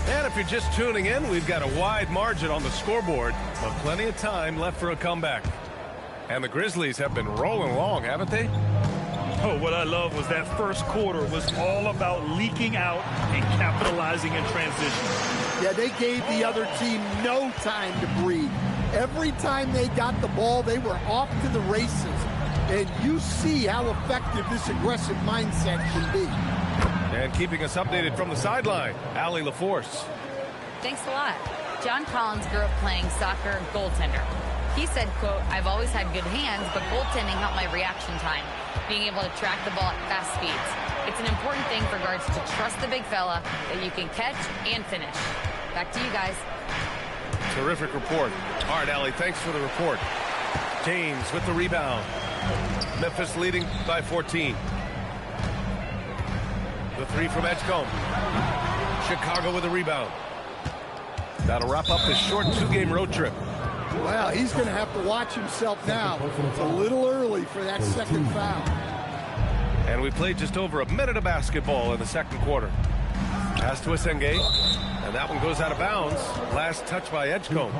And if you're just tuning in, we've got a wide margin on the scoreboard, but plenty of time left for a comeback. And the Grizzlies have been rolling along, haven't they?
Oh, what I love was that first quarter was all about leaking out and capitalizing in transition.
Yeah, they gave the other team no time to breathe. Every time they got the ball, they were off to the races. And you see how effective this aggressive mindset can be.
And keeping us updated from the sideline, Allie LaForce.
Thanks a lot. John Collins grew up playing soccer goaltender. He said, quote, "I've always had good hands, but goaltending helped my reaction time, being able to track the ball at fast speeds. It's an important thing for guards to trust the big fella that you can catch and finish." Back to you guys.
Terrific report. All right, Allie, thanks for the report. James with the rebound. Memphis leading by 14. The three from Edgecombe. Chicago with a rebound. That'll wrap up this short two-game road trip.
Well, he's going to have to watch himself now. It's a little early for that second foul.
And we played just over a minute of basketball in the second quarter. Pass to Asenge, and that one goes out of bounds. Last touch by Edgecombe.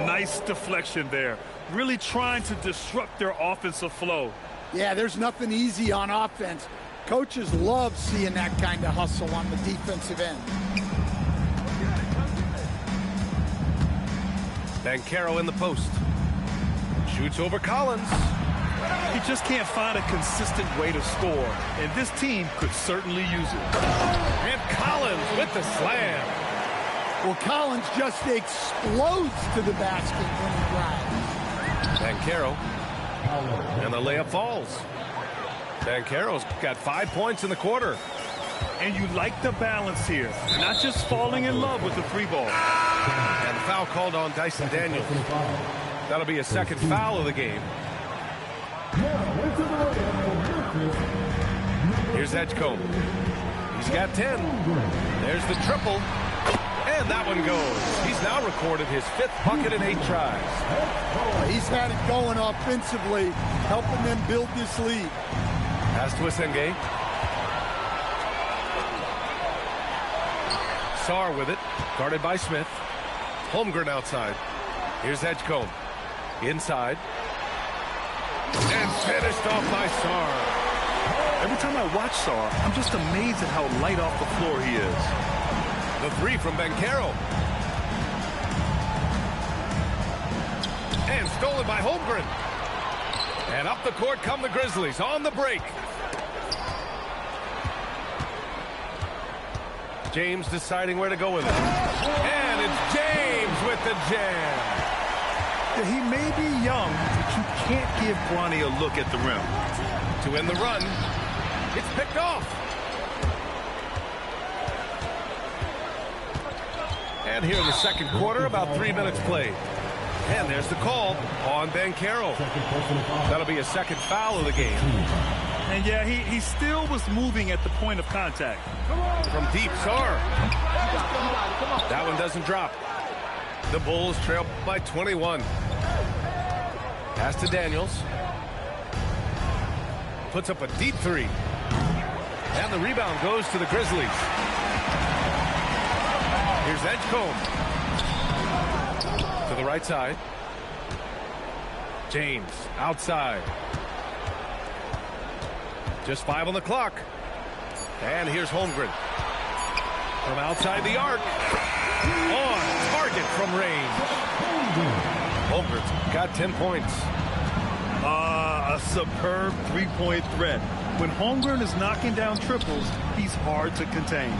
Nice deflection there. Really trying to disrupt their offensive flow.
Yeah, there's nothing easy on offense. Coaches love seeing that kind of hustle on the defensive end.
Banchero in the post. Shoots over Collins.
He just can't find a consistent way to score, and this team could certainly use it.
And Collins with the slam.
Well, Collins just explodes to the basket when he drives.
Banchero. And the layup falls. Banchero's got 5 points in the quarter.
And you like the balance here, not just falling in love with the three ball.
And foul called on Dyson Daniels. That'll be a second foul of the game. Here's Edgecombe. He's got 10. There's the triple. And that one goes. He's now recorded his 5th bucket in 8 tries.
He's had it going offensively, helping them build this lead.
Pass to Asenge. Sarr with it, guarded by Smith. Holmgren outside. Here's Edgecombe. Inside. And finished off by Sarr.
Every time I watch Sarr, I'm just amazed at how light off the floor he is.
The three from Banchero. And stolen by Holmgren. And up the court come the Grizzlies on the break. James deciding where to go with it. And it's James with the jam.
He may be young, but you can't give Bronny a look at the rim.
To end the run, it's picked off. And here in the second quarter, about 3 minutes played. And there's the call on Banchero. That'll be a second foul of the game.
And yeah, he still was moving at the point of contact.
From deep, Sarr. That one doesn't drop. The Bulls trail by 21. Pass to Daniels. Puts up a deep three. And the rebound goes to the Grizzlies. Here's Edgecombe. To the right side. James outside. Just 5 on the clock. And here's Holmgren. From outside the arc. On target from range. Holmgren's got 10 points.
A superb three-point threat. When Holmgren is knocking down triples, he's hard to contain.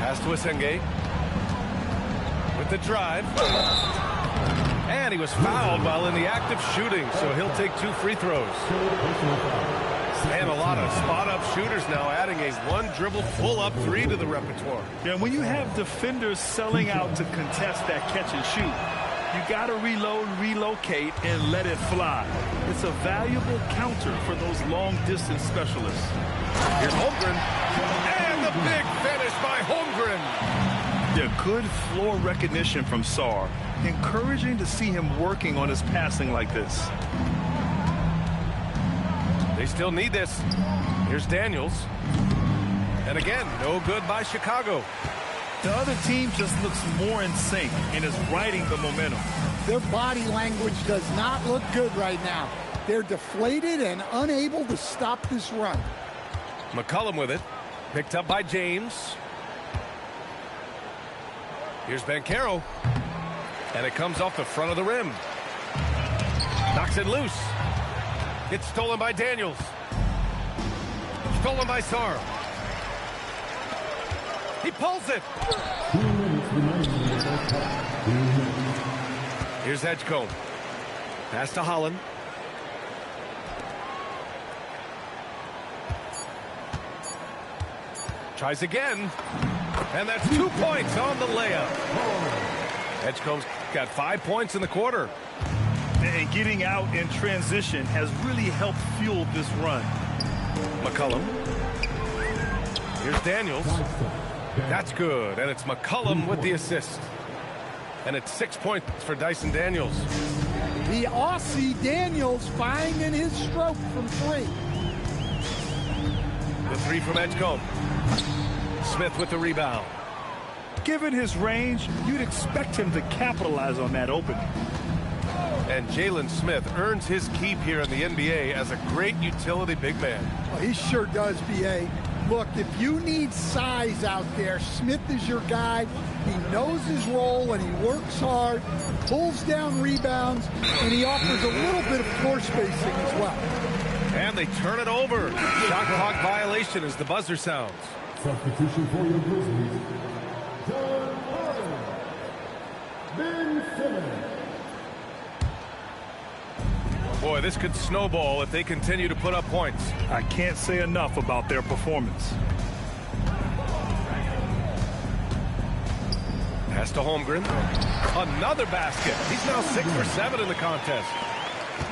Pass to Asenge. With the drive. And he was fouled while in the act of shooting, so he'll take 2 free throws. And a lot of spot-up shooters now, adding a one-dribble pull-up three to the repertoire.
Yeah, when you have defenders selling out to contest that catch and shoot, you got to reload, relocate, and let it fly. It's a valuable counter for those long-distance specialists.
Here's Holmgren. And the big finish by Holmgren.
Yeah, good floor recognition from Sarr. Encouraging to see him working on his passing like this.
They still need this. Here's Daniels. And again, no good by Chicago.
The other team just looks more in sync and is riding the momentum.
Their body language does not look good right now. They're deflated and unable to stop this run.
McCollum with it. Picked up by James. Here's Banchero. And it comes off the front of the rim. Knocks it loose. It's stolen by Daniels. Stolen by Sarr. He pulls it. Here's Edgecombe. Pass to Holland. Tries again. And that's 2 points on the layup. Edgecombe's got 5 points in the quarter.
And getting out in transition has really helped fuel this run.
McCollum. Here's Daniels. That's good. And it's McCollum with the assist. And it's 6 points for Dyson Daniels.
The Aussie Daniels finding his stroke from three.
The three from Edgecombe. Smith with the rebound.
Given his range, you'd expect him to capitalize on that opening.
And Jalen Smith earns his keep here in the NBA as a great utility big man.
Well, he sure does, B.A. Look, if you need size out there, Smith is your guy. He knows his role, and he works hard, pulls down rebounds, and he offers a little bit of floor spacing as well.
And they turn it over. Shot clock violation as the buzzer sounds.
Substitution for your Grizzlies. John Harden. Ben Simmons.
Boy, this could snowball if they continue to put up points.
I can't say enough about their performance.
Pass to Holmgren. Another basket. He's now 6 for 7 in the contest.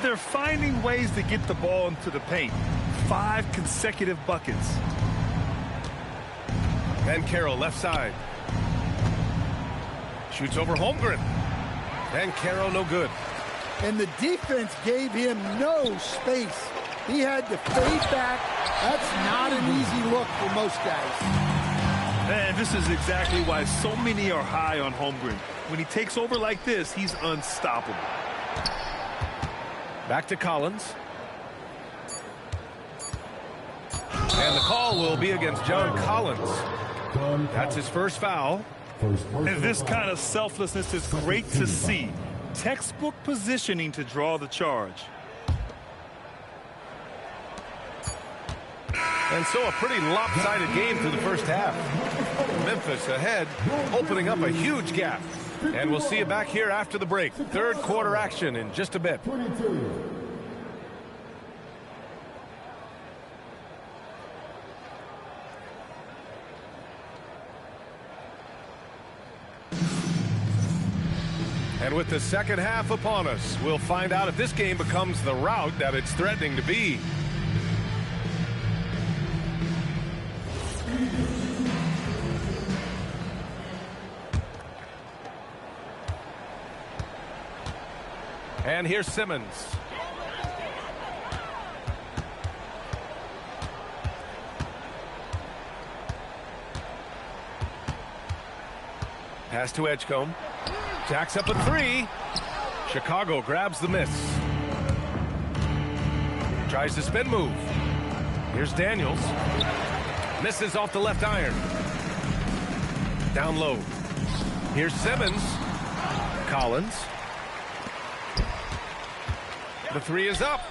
They're finding ways to get the ball into the paint. 5 consecutive buckets.
Banchero left side. Shoots over Holmgren. Banchero no good.
And the defense gave him no space. He had to fade back. That's not an easy look for most guys.
And this is exactly why so many are high on Holmgren. When he takes over like this, he's unstoppable.
Back to Collins. And the call will be against John Collins. That's his first foul.
And this kind of selflessness is great to see. Textbook positioning to draw the charge.
And so a pretty lopsided game through the first half. Memphis ahead, opening up a huge gap. And we'll see you back here after the break. Third quarter action in just a bit. And with the second half upon us, we'll find out if this game becomes the rout that it's threatening to be. And here's Simmons. Pass to Edgecombe. Jacks up a three. Chicago grabs the miss. Tries to spin move. Here's Daniels. Misses off the left iron. Down low. Here's Simmons. Collins. The three is up.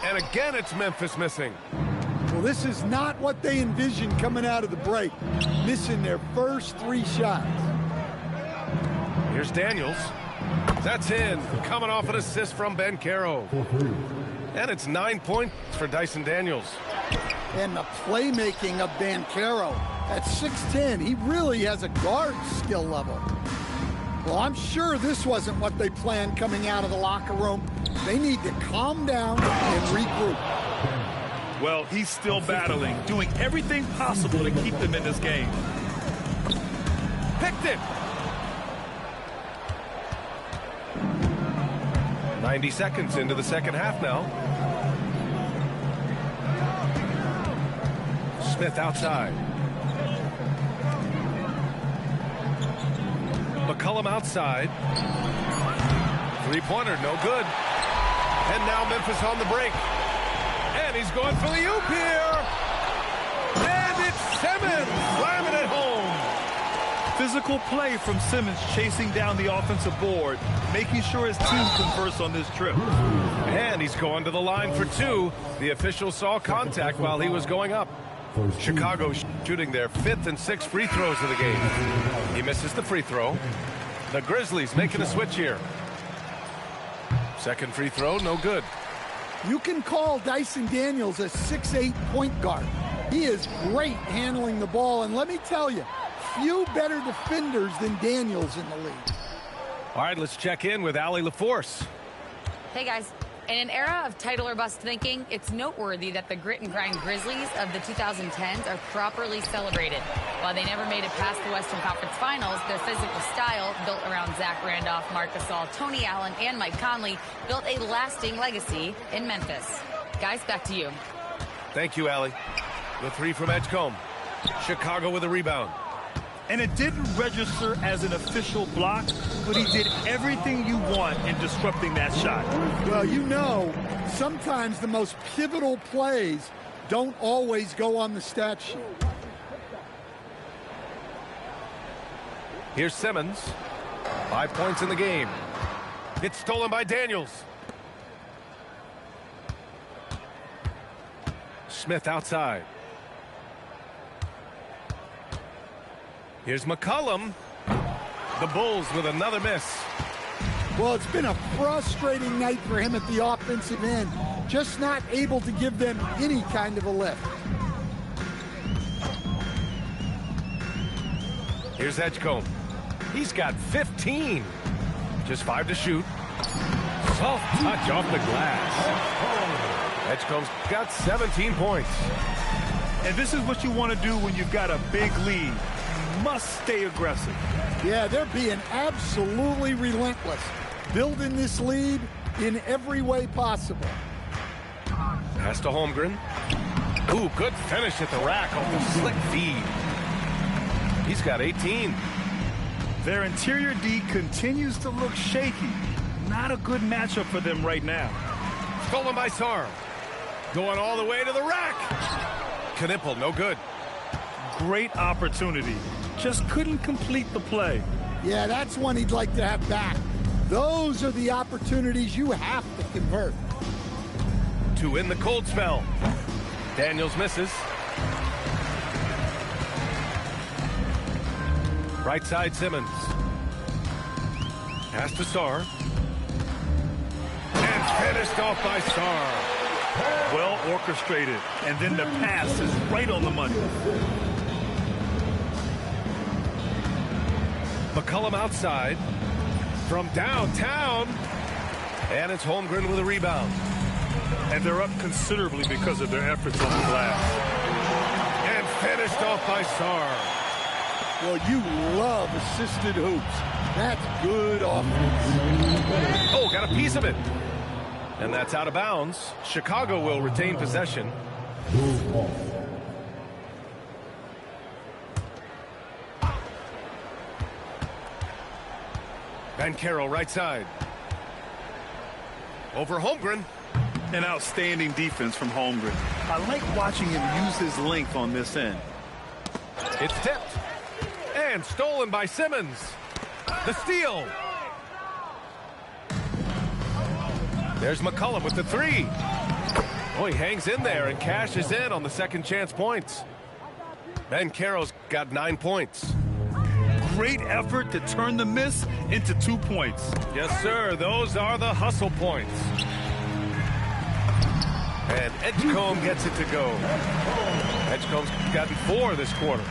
And again, it's Memphis missing.
Well, this is not what they envisioned coming out of the break. Missing their first 3 shots.
Here's Daniels. That's in. Coming off an assist from Banchero. And it's 9 points for Dyson Daniels.
And the playmaking of Banchero. At 6'10", he really has a guard skill level. Well, I'm sure this wasn't what they planned coming out of the locker room. They need to calm down and regroup.
Well, he's still battling, doing everything possible to keep them in this game.
Picked it. 90 seconds into the second half now. Smith outside. McCollum outside. Three-pointer, no good. And now Memphis on the break. And he's going for the oop here. And it's Simmons slamming it home.
Physical play from Simmons chasing down the offensive board, making sure his team converts on this trip.
And he's going to the line for 2. The official saw contact while he was going up. Chicago shooting their 5th and 6th free throws of the game. He misses the free throw. The Grizzlies making a switch here. Second free throw, no good.
You can call Dyson Daniels a 6'8" point guard. He is great handling the ball, and let me tell you, few better defenders than Daniels in the league.
All right, let's check in with Allie LaForce.
Hey, guys. In an era of title or bust thinking, it's noteworthy that the grit and grind Grizzlies of the 2010s are properly celebrated. While they never made it past the Western Conference Finals, their physical style, built around Zach Randolph, Marc Gasol, Tony Allen, and Mike Conley, built a lasting legacy in Memphis. Guys, back to you.
Thank you, Allie. The three from Edgecombe. Chicago with a rebound.
And it didn't register as an official block, but he did everything you want in disrupting that shot.
Well, you know, sometimes the most pivotal plays don't always go on the stat sheet.
Here's Simmons. 5 points in the game. It's stolen by Daniels. Smith outside. Here's McCollum. The Bulls with another miss.
Well, it's been a frustrating night for him at the offensive end. Just not able to give them any kind of a lift.
Here's Edgecombe. He's got 15. Just 5 to shoot. Soft touch off the glass. Edgecombe's got 17 points.
And this is what you want to do when you've got a big lead. Must stay aggressive.
Yeah, they're being absolutely relentless, building this lead in every way possible.
Pass to Holmgren. Ooh, good finish at the rack off the slick feed. He's got 18.
Their interior D continues to look shaky. Not a good matchup for them right now.
Stolen by Sarr. Going all the way to the rack. Knipple, no good.
Great opportunity. Just couldn't complete the play.
Yeah, that's one he'd like to have back. Those are the opportunities you have to convert.
To win the cold spell. Daniels misses. Right side Simmons. Pass to Sarr. And finished off by Sarr.
Well orchestrated. And then the pass is right on the money.
McCollum outside from downtown, and it's Holmgren with a rebound.
And they're up considerably because of their efforts on the glass.
And finished off by Sarr.
Well, you love assisted hoops. That's good offense.
Oh, got a piece of it. And that's out of bounds. Chicago will retain possession. Banchero right side. Over Holmgren.
An outstanding defense from Holmgren. I like watching him use his length on this end.
It's tipped. And stolen by Simmons. The steal. There's McCollum with the three. Oh, he hangs in there and cashes in on the second chance points. Banchero's got 9 points.
Great effort to turn the miss into 2 points.
Yes, sir. Those are the hustle points. And Edgecombe gets it to go. Edgecombe's gotten 4 this quarter.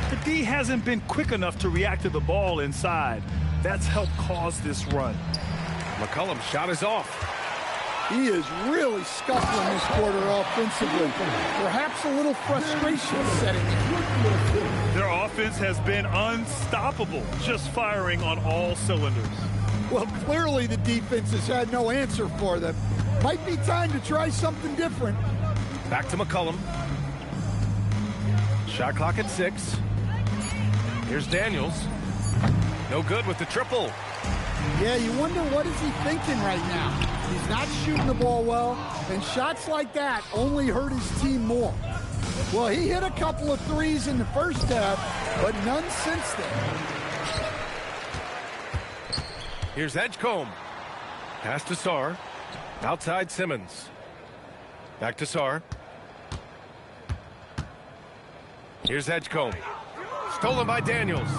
The D hasn't been quick enough to react to the ball inside. That's helped cause this run.
McCollum's shot is off.
He is really scuffling this quarter offensively. Perhaps a little frustration setting in.
Their offense has been unstoppable, just firing on all cylinders.
Well, clearly the defense has had no answer for them. Might be time to try something different.
Back to McCollum. Shot clock at 6. Here's Daniels. No good with the triple.
Yeah, you wonder what is he thinking right now. He's not shooting the ball well, and shots like that only hurt his team more. Well, he hit a couple of threes in the first half, but none since then.
Here's Edgecombe. Pass to Sarr. Outside Simmons. Back to Sarr. Here's Edgecombe. Stolen by Daniels.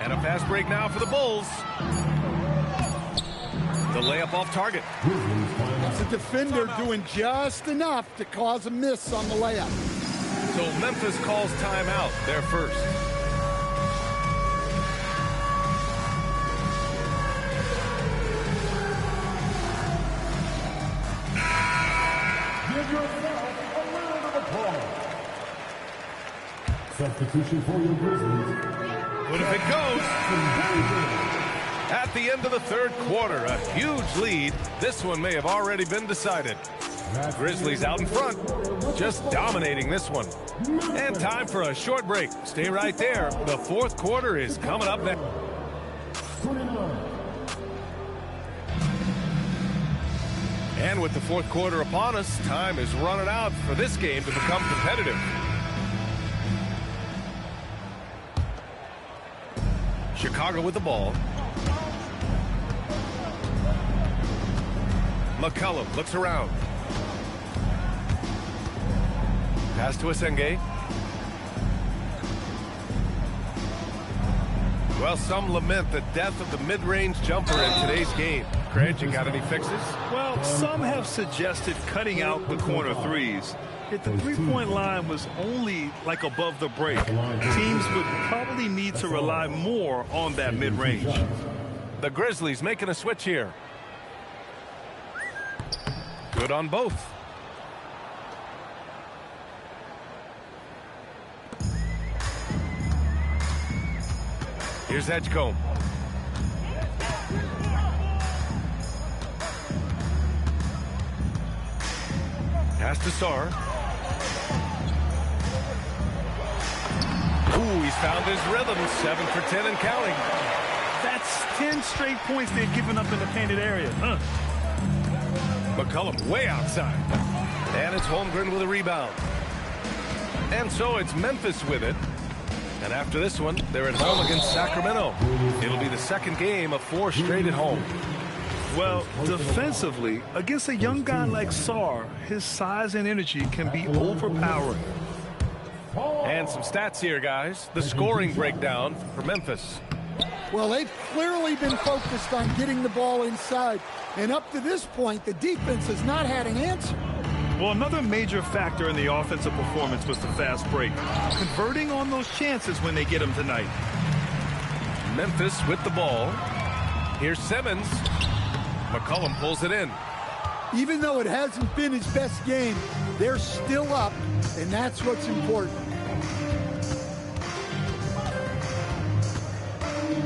And a fast break now for the Bulls. The layup off target.
It's a defender doing just enough to cause a miss on the layup.
So Memphis calls timeout. They're first.
Give yourself a round of applause. Substitution for your Grizzlies.
But if it goes, at the end of the third quarter, a huge lead. This one may have already been decided. Grizzlies out in front, just dominating this one. And time for a short break. Stay right there. The fourth quarter is coming up next. And with the fourth quarter upon us, time is running out for this game to become competitive. Chicago with the ball. McCollum looks around. Pass to Asenge. Well, some lament the death of the mid-range jumper in today's game. Grant, you got any fixes?
Well, some have suggested cutting out the corner threes. If the three-point line was only like above the break, teams would probably need to rely more on that mid-range.
The Grizzlies making a switch here. Good on both. Here's Edgecombe. Pass to Sarr. Ooh, he's found his rhythm. 7 for 10 and counting.
That's 10 straight points they've given up in the painted area.
McCollum way outside. And it's Holmgren with a rebound. And so it's Memphis with it. And after this one, they're at home against Sacramento. It'll be the second game of 4 straight at home.
Well, defensively, against a young guy like Sarr, his size and energy can be overpowering.
And some stats here, guys. The scoring breakdown for Memphis.
Well, they've clearly been focused on getting the ball inside. And up to this point, the defense has not had an answer.
Well, another major factor in the offensive performance was the fast break. Converting on those chances when they get them tonight.
Memphis with the ball. Here's Simmons. McCollum pulls it in.
Even though it hasn't been his best game, they're still up, and that's what's important.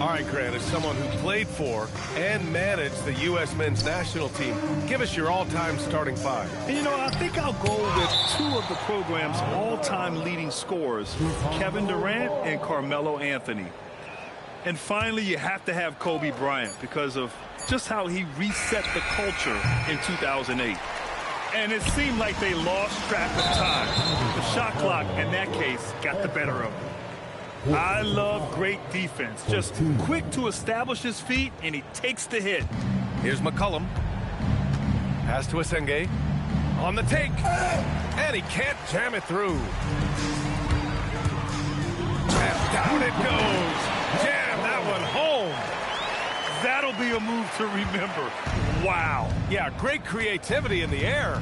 All right, Grant, as someone who played for and managed the U.S. men's national team, give us your all-time starting 5.
And, you know, I think I'll go with 2 of the program's all-time leading scorers, Kevin Durant and Carmelo Anthony. And finally, you have to have Kobe Bryant because of just how he reset the culture in 2008. And it seemed like they lost track of time. The shot clock, in that case, got the better of them. I love great defense. Just quick to establish his feet, and he takes the hit.
Here's McCollum. Pass to Asenge. On the take. And he can't jam it through. And down it goes. Jam that one home.
That'll be a move to remember. Wow.
Yeah, great creativity in the air.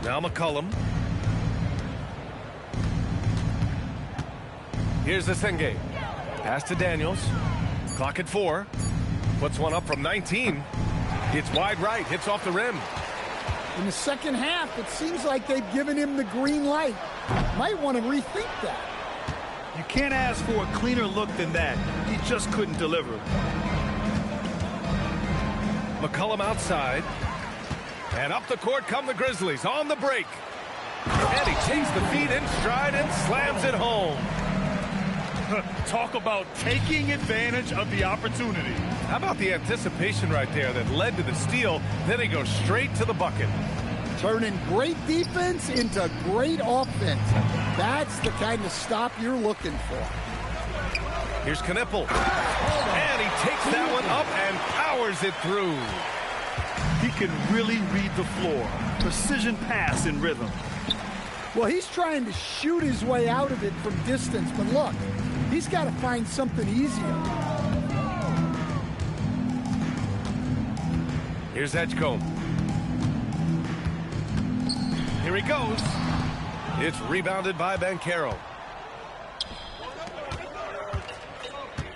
Now McCollum. Here's Asenge. Pass to Daniels. Clock at 4. Puts one up from 19. It's wide right. Hits off the rim.
In the second half, it seems like they've given him the green light. Might want to rethink that.
You can't ask for a cleaner look than that. He just couldn't deliver.
McCollum outside. And up the court come the Grizzlies on the break. And he takes the feet in stride and slams it home.
Talk about taking advantage of the opportunity.
How about the anticipation right there that led to the steal? Then he goes straight to the bucket.
Turning great defense into great offense. That's the kind of stop you're looking for.
Here's Knipple. And he takes that one up and powers it through.
He can really read the floor. Precision pass in rhythm.
Well, he's trying to shoot his way out of it from distance, but look, he's got to find something easier.
Here's Edgecombe. Here he goes. It's rebounded by Banchero.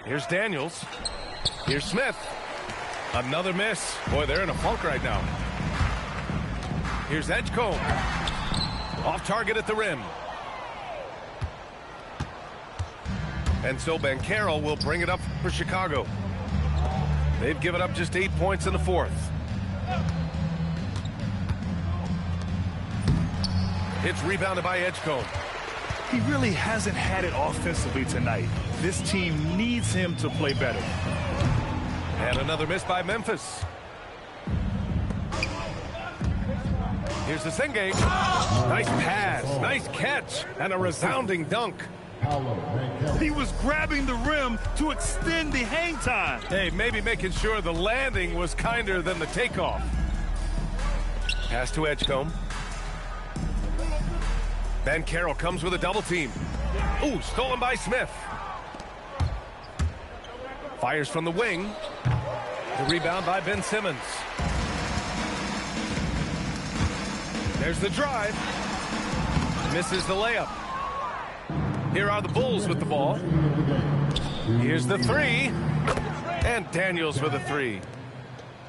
Here's Daniels. Here's Smith. Another miss. Boy, they're in a funk right now. Here's Edgecombe. Off target at the rim. And so Banchero will bring it up for Chicago. They've given up just 8 points in the fourth. It's rebounded by Edgecombe.
He really hasn't had it offensively tonight. This team needs him to play better.
And another miss by Memphis. Here's the Singate. Nice pass, nice catch, and a resounding dunk.
He was grabbing the rim to extend the hang time.
Hey, maybe making sure the landing was kinder than the takeoff. Pass to Edgecombe. Banchero comes with a double team. Ooh, stolen by Smith. Fires from the wing. The rebound by Ben Simmons. There's the drive. Misses the layup. Here are the Bulls with the ball. Here's the three. And Daniels with a three.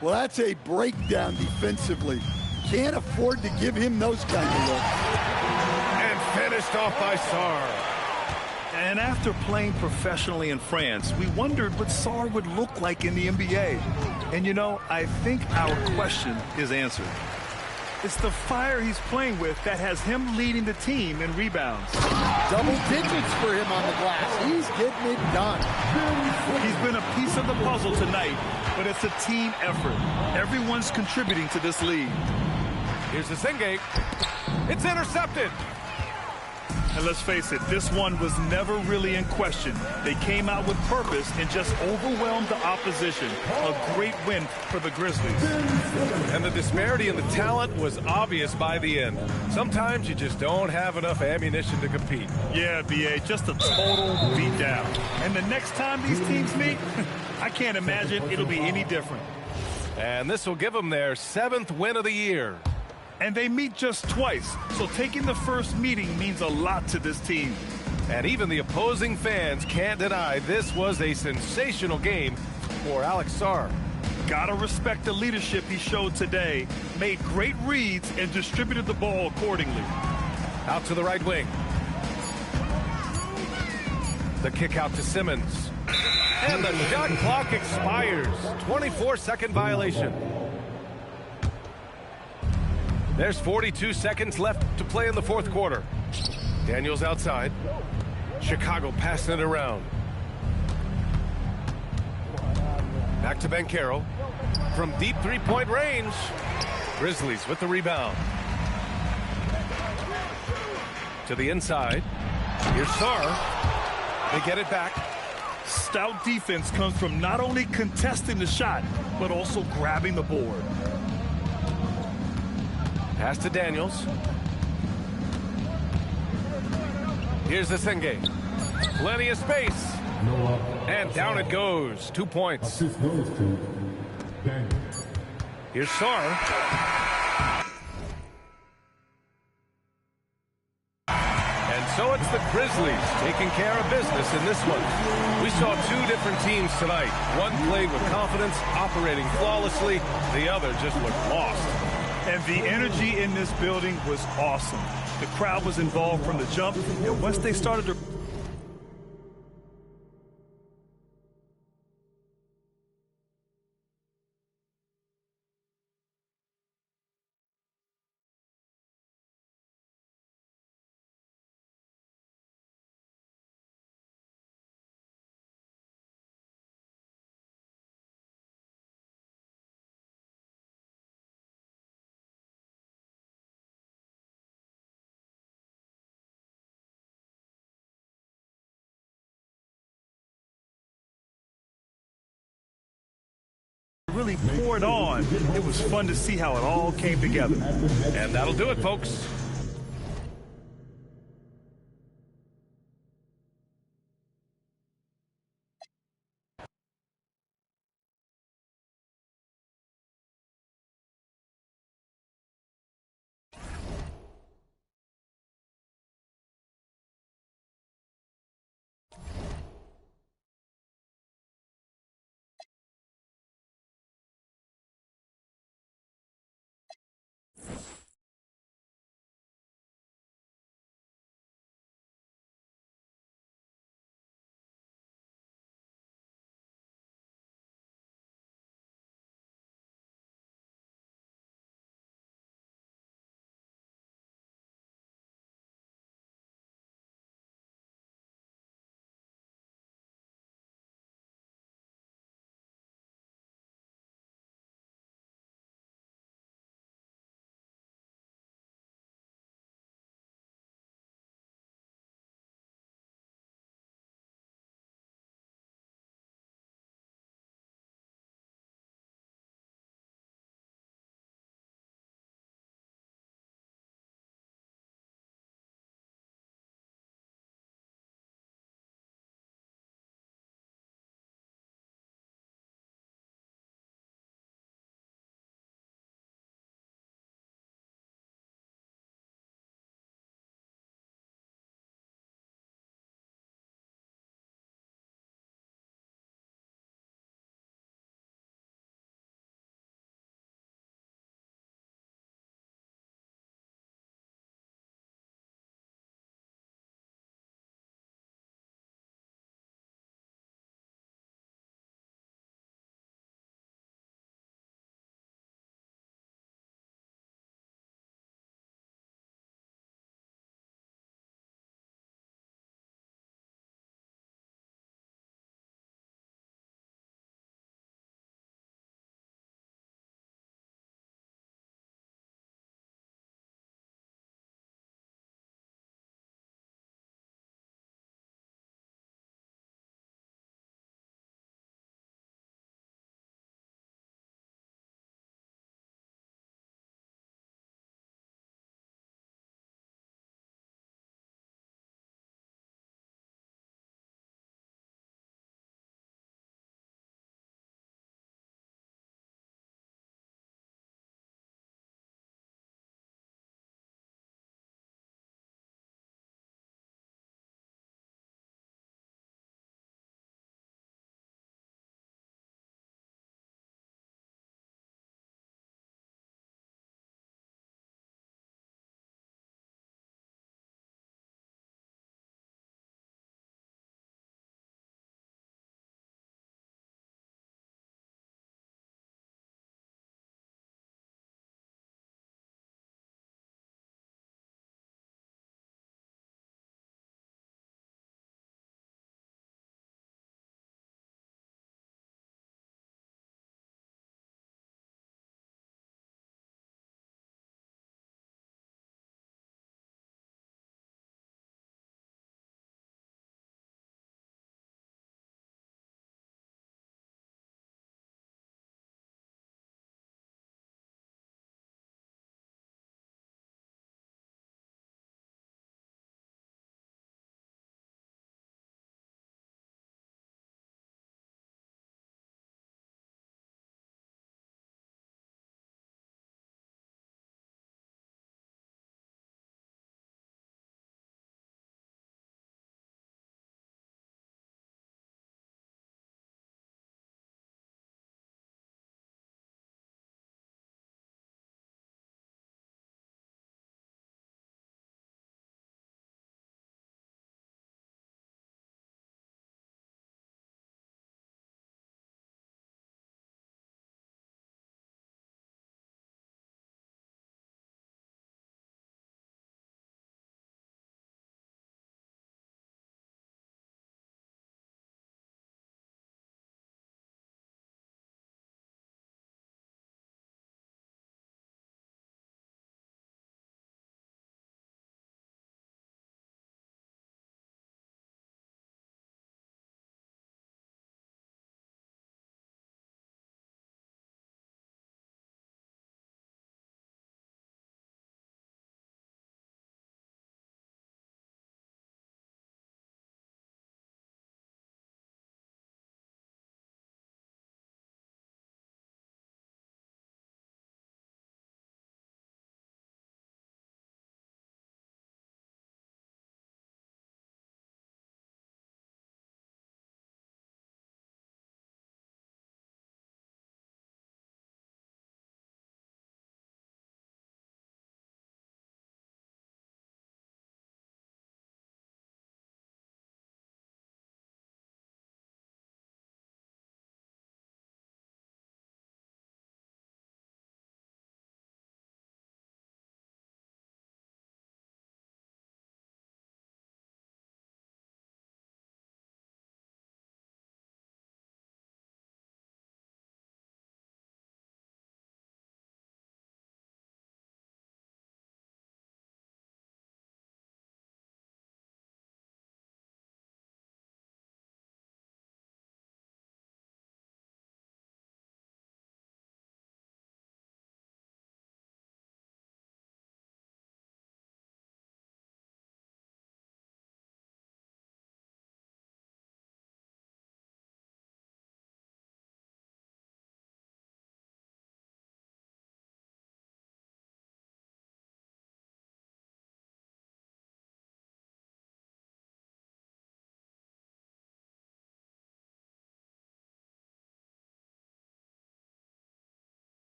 Well, that's a breakdown defensively. Can't afford to give him those kind of looks.
And finished off by Sarr.
And after playing professionally in France, we wondered what Sarr would look like in the NBA. And you know, I think our question is answered. It's the fire he's playing with that has him leading the team in rebounds.
Double digits for him on the glass. He's getting it done.
He's been a piece of the puzzle tonight, but it's a team effort. Everyone's contributing to this lead.
Here's the Singate. It's intercepted.
And let's face it, this one was never really in question. They came out with purpose and just overwhelmed the opposition. A great win for the Grizzlies.
And the disparity in the talent was obvious by the end. Sometimes you just don't have enough ammunition to compete.
Yeah, B.A., just a total beatdown. And the next time these teams meet, I can't imagine it'll be any different.
And this will give them their 7th win of the year.
And they meet just twice, so taking the first meeting means a lot to this team.
And even the opposing fans can't deny this was a sensational game for Alex Sarr.
Gotta respect the leadership he showed today, made great reads, and distributed the ball accordingly.
Out to the right wing. The kick out to Simmons. And the shot clock expires. 24-second violation. There's 42 seconds left to play in the fourth quarter. Daniels outside. Chicago passing it around. Back to Banchero. From deep three-point range. Grizzlies with the rebound. To the inside. Here's Sarr. They get it back.
Stout defense comes from not only contesting the shot, but also grabbing the board.
Pass to Daniels. Here's the Singate. Plenty of space. And down it goes. 2 points. Here's Sarr. And so it's the Grizzlies taking care of business in this one. We saw two different teams tonight. One played with confidence, operating flawlessly. The other just looked lost.
And the energy in this building was awesome. The crowd was involved from the jump, and once they started to... really poured on. It was fun to see how it all came together.
And that'll do it, folks.